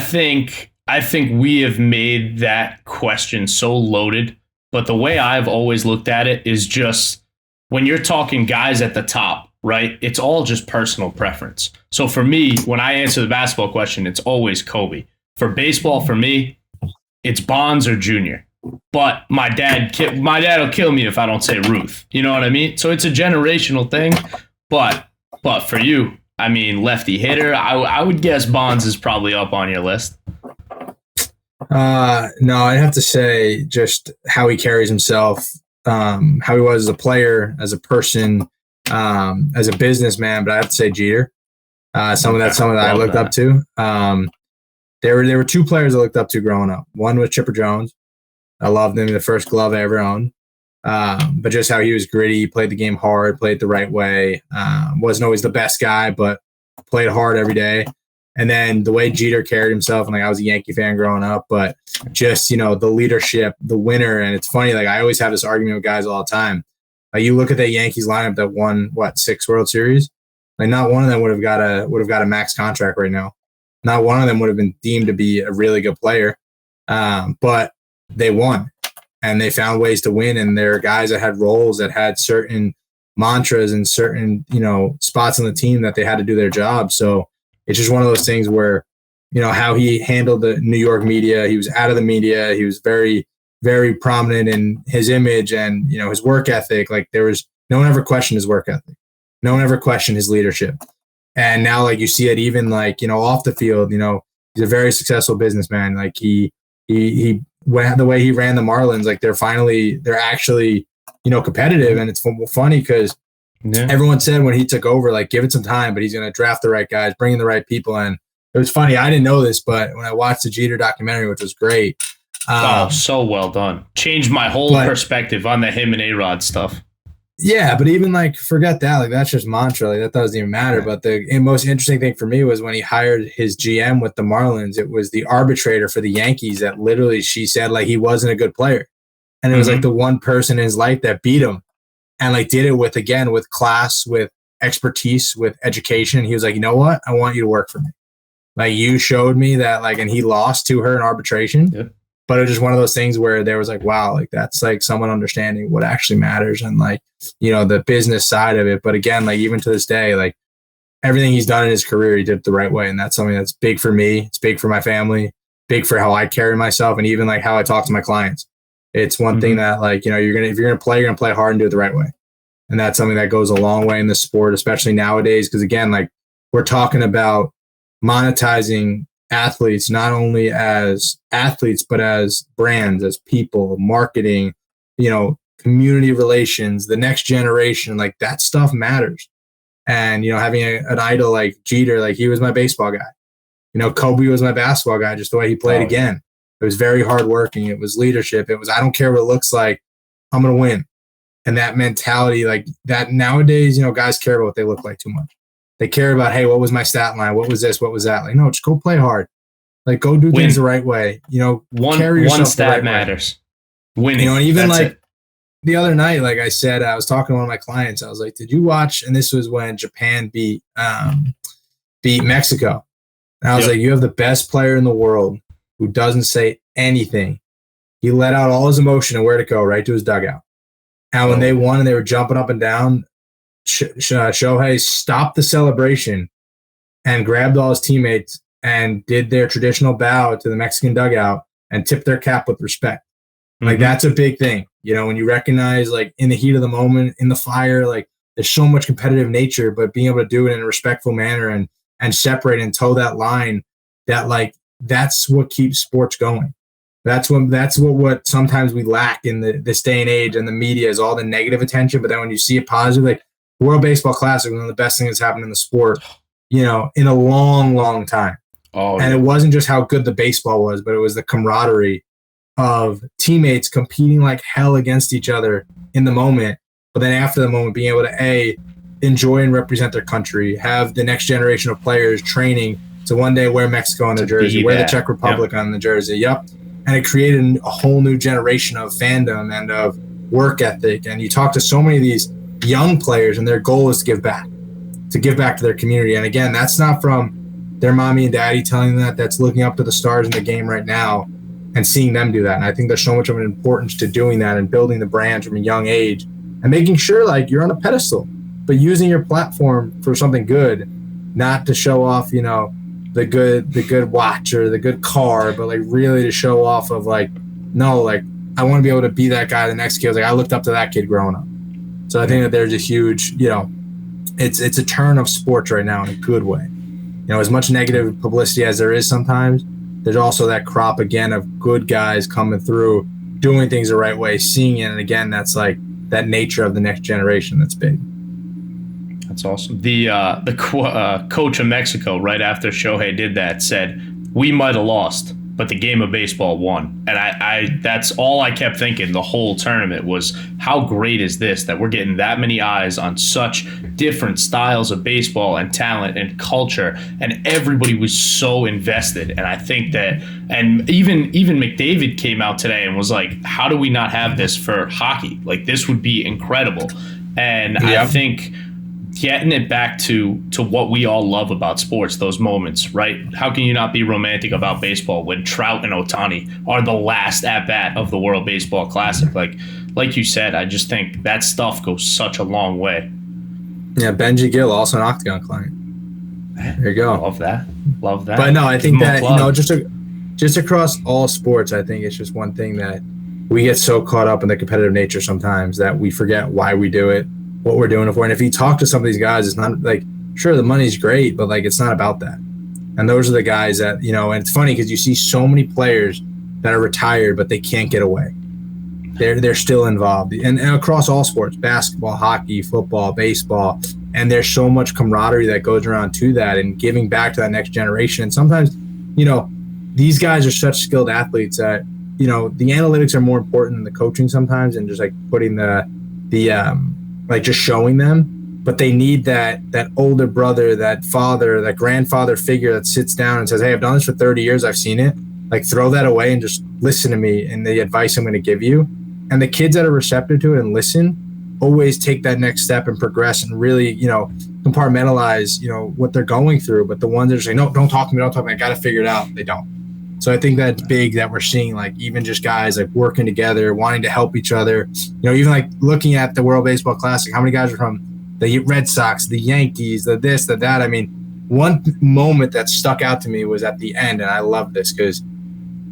I think we have made that question so loaded. But the way I've always looked at it is just when you're talking guys at the top, right? It's all just personal preference. So for me, when I answer the basketball question, it's always Kobe. For baseball, for me, it's Bonds or Junior. But my dad will kill me if I don't say Ruth. You know what I mean? So it's a generational thing. But But for you, I mean, lefty hitter, I would guess Bonds is probably up on your list. No, I'd have to say just how he carries himself, how he was as a player, as a person, as a businessman. But I have to say Jeter. Someone that I looked up to. There were two players I looked up to growing up. One was Chipper Jones. I loved him, the first glove I ever owned. But just how he was gritty, played the game hard, played the right way. Wasn't always the best guy, but played hard every day. And then the way Jeter carried himself, and like I was a Yankee fan growing up, but just, the leadership, the winner. And it's funny, like I always have this argument with guys all the time. Like you look at that Yankees lineup that won 6 World Series. Like not one of them would have got a max contract right now. Not one of them would have been deemed to be a really good player. But they won and they found ways to win. And there are guys that had roles that had certain mantras and certain, spots on the team that they had to do their job. So it's just one of those things where, how he handled the New York media, he was out of the media. He was very, very prominent in his image and, his work ethic. Like no one ever questioned his work ethic. No one ever questioned his leadership. And now, like, you see it even, like, off the field, he's a very successful businessman. Like, the way he ran the Marlins, like, they're actually, competitive. And it's funny because everyone said when he took over, like, give it some time, but he's going to draft the right guys, bring in the right people. And it was funny. I didn't know this, but when I watched the Jeter documentary, which was great. So well done. Changed my whole perspective on the him and A-Rod stuff. Yeah, but even like forget that. Like that's just mantra. Like that doesn't even matter. But the most interesting thing for me was when he hired his GM with the Marlins. It was the arbitrator for the Yankees that literally she said like he wasn't a good player, and it was like the one person in his life that beat him, and like did it with class, with expertise, with education. He was like, you know what? I want you to work for me. Like you showed me that. Like, and he lost to her in arbitration. Yep. But it was just one of those things where there was like, wow, like that's like someone understanding what actually matters and like, the business side of it. But again, like even to this day, like everything he's done in his career, he did it the right way. And that's something that's big for me. It's big for my family, big for how I carry myself and even like how I talk to my clients. It's one thing that like, if you're going to play hard and do it the right way. And that's something that goes a long way in the sport, especially nowadays. Because again, like we're talking about monetizing athletes, not only as athletes, but as brands, as people, marketing, community relations, the next generation, like that stuff matters. And, having an idol like Jeter, like he was my baseball guy, Kobe was my basketball guy, just the way he played again. It was very hardworking. It was leadership. It was, I don't care what it looks like. I'm going to win. And that mentality, like that nowadays, guys care about what they look like too much. They care about, hey, what was my stat line? What was this? What was that? Like, no, just go play hard. Like, go do things the right way. Carry yourself one stat the right matters. Way. Winning. And even like it. The other night, like I said, I was talking to one of my clients. I was like, did you watch? And this was when Japan beat Mexico. And I was like, you have the best player in the world who doesn't say anything. He let out all his emotion and where'd it go? Right to his dugout. And when they won and they were jumping up and down, Shohei stopped the celebration and grabbed all his teammates and did their traditional bow to the Mexican dugout and tipped their cap with respect. Like that's a big thing. When you recognize like in the heat of the moment, in the fire, like there's so much competitive nature, but being able to do it in a respectful manner and separate and toe that line, that like that's what keeps sports going. That's what sometimes we lack in this day and age, and the media is all the negative attention. But then when you see it positive, like World Baseball Classic, one of the best things that's happened in the sport, in a long, long time. And it wasn't just how good the baseball was, but it was the camaraderie of teammates competing like hell against each other in the moment. But then after the moment, being able to enjoy and represent their country, have the next generation of players training to one day wear Mexico on the jersey, wear the Czech Republic on the jersey. Yep. And it created a whole new generation of fandom and of work ethic. And you talk to so many of these young players and their goal is to give back to their community. And again, that's not from their mommy and daddy telling them that. That's looking up to the stars in the game right now and seeing them do that. And I think there's so much of an importance to doing that and building the brand from a young age and making sure like you're on a pedestal, but using your platform for something good, not to show off, the good watch or the good car, but like really to show off of like, no, like I want to be able to be that guy the next kid. Like I looked up to that kid growing up. So I think that there's a huge, it's a turn of sports right now in a good way. As much negative publicity as there is sometimes, there's also that crop again of good guys coming through, doing things the right way, seeing it. And again, that's like that nature of the next generation that's big. That's awesome. The coach of Mexico, right after Shohei did that, said, "We might have lost, but the game of baseball won." And I that's all I kept thinking the whole tournament was, how great is this that we're getting that many eyes on such different styles of baseball and talent and culture, and everybody was so invested. And I think that, and even McDavid came out today and was like, how do we not have this for hockey? Like, this would be incredible. And I think getting it back to what we all love about sports, those moments, right? How can you not be romantic about baseball when Trout and Ohtani are the last at-bat of the World Baseball Classic? Like you said, I just think that stuff goes such a long way. Yeah, Benji Gill, also an Octagon client. There you go. Love that. But no, I think that, just across all sports, I think it's just one thing that we get so caught up in the competitive nature sometimes that we forget why we do it, what we're doing it for. And if you talk to some of these guys, it's not like, sure, the money's great, but like, it's not about that. And those are the guys that, and it's funny because you see so many players that are retired, but they can't get away. They're still involved, and across all sports, basketball, hockey, football, baseball, and there's so much camaraderie that goes around to that and giving back to that next generation. And sometimes, these guys are such skilled athletes that, the analytics are more important than the coaching sometimes, and just like putting the like just showing them, but they need that older brother, that father, that grandfather figure that sits down and says, hey, I've done this for 30 years. I've seen it. Like, throw that away and just listen to me and the advice I'm going to give you. And the kids that are receptive to it and listen always take that next step and progress and really, compartmentalize, what they're going through. But the ones that are saying, no, don't talk to me, I got to figure it out. They don't. So I think that's big that we're seeing, like, even just guys like working together, wanting to help each other. Even like looking at the World Baseball Classic, how many guys are from the Red Sox, the Yankees, the this, the that. I mean, one moment that stuck out to me was at the end, and I love this because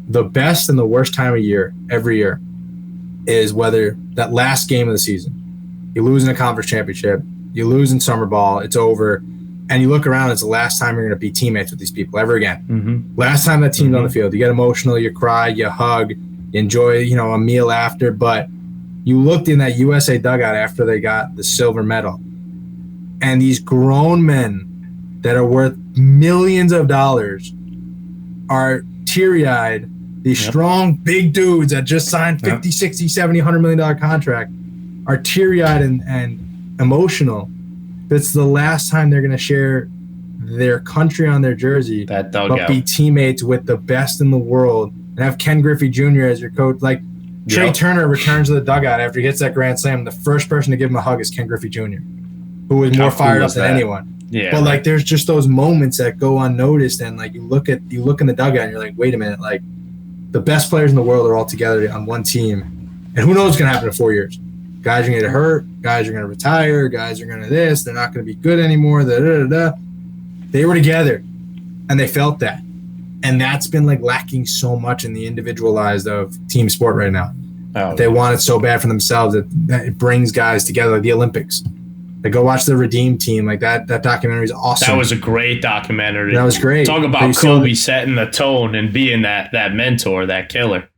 the best and the worst time of year every year is whether that last game of the season, you lose in a conference championship, you lose in summer ball, it's over, and you look around, it's the last time you're going to be teammates with these people ever again. Mm-hmm. Last time that team's on the field, you get emotional, you cry, you hug, you enjoy, a meal after, but you looked in that USA dugout after they got the silver medal, and these grown men that are worth millions of dollars are teary-eyed. These strong, big dudes that just signed 50, 60, 70, $100 million contract are teary-eyed and emotional. But it's the last time they're going to share their country on their jersey, but be teammates with the best in the world and have Ken Griffey Jr. as your coach. Like, Trey Turner returns to the dugout after he hits that grand slam. The first person to give him a hug is Ken Griffey Jr., who was more fired up than anyone. Yeah, but like, there's just those moments that go unnoticed, and like you look in the dugout and you're like, wait a minute, like, the best players in the world are all together on one team, and who knows what's going to happen in 4 years. Guys are going to get hurt, guys are going to retire, guys are going to this, they're not going to be good anymore. They were together, and they felt that, and that's been like lacking so much in the individualized of team sport right now. They want it so bad for themselves that it brings guys together, like the Olympics. Like, go watch the Redeem Team. Like, that documentary is awesome. That was a great documentary. That was great. Talk about Kobe setting the tone and being that mentor, that killer.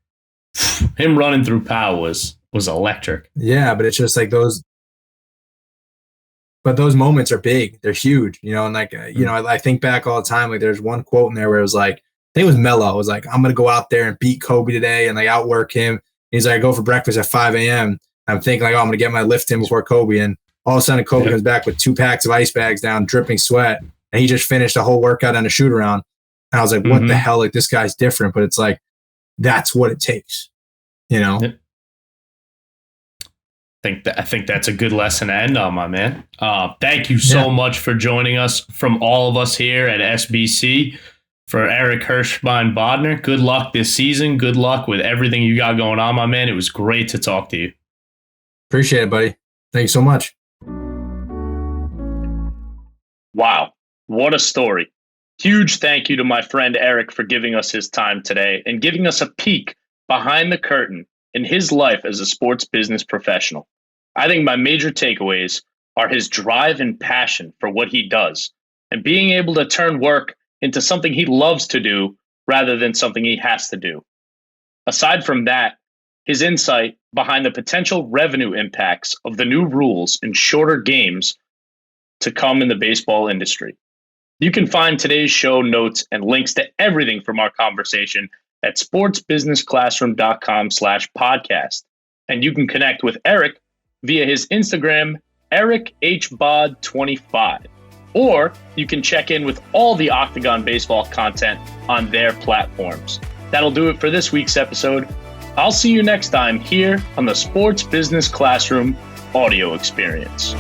Him running through power was electric. Yeah, but it's just like those. But those moments are big. They're huge, and like, I think back all the time. Like, there's one quote in there where it was like, I think it was Melo. It was like, I'm going to go out there and beat Kobe today and like outwork him. He's like, I go for breakfast at 5 a.m. I'm thinking like, oh, I'm going to get my lift in before Kobe. And all of a sudden, Kobe comes back with 2 packs of ice bags down, dripping sweat, and he just finished a whole workout on a shoot around. And I was like, what the hell? Like, this guy's different, but it's like, that's what it takes, I think that's a good lesson to end on, my man. Thank you so much for joining us from all of us here at SBC. For Eric Hirshbein-Bodnar, good luck this season. Good luck with everything you got going on, my man. It was great to talk to you. Appreciate it, buddy. Thank you so much. Wow, what a story. Huge thank you to my friend Eric for giving us his time today and giving us a peek behind the curtain in his life as a sports business professional. I think my major takeaways are his drive and passion for what he does, and being able to turn work into something he loves to do rather than something he has to do. Aside from that, his insight behind the potential revenue impacts of the new rules and shorter games to come in the baseball industry. You can find today's show notes and links to everything from our conversation at sportsbusinessclassroom.com/podcast. And you can connect with Eric via his Instagram, EricHBod25. Or you can check in with all the Octagon Baseball content on their platforms. That'll do it for this week's episode. I'll see you next time here on the Sports Business Classroom audio experience.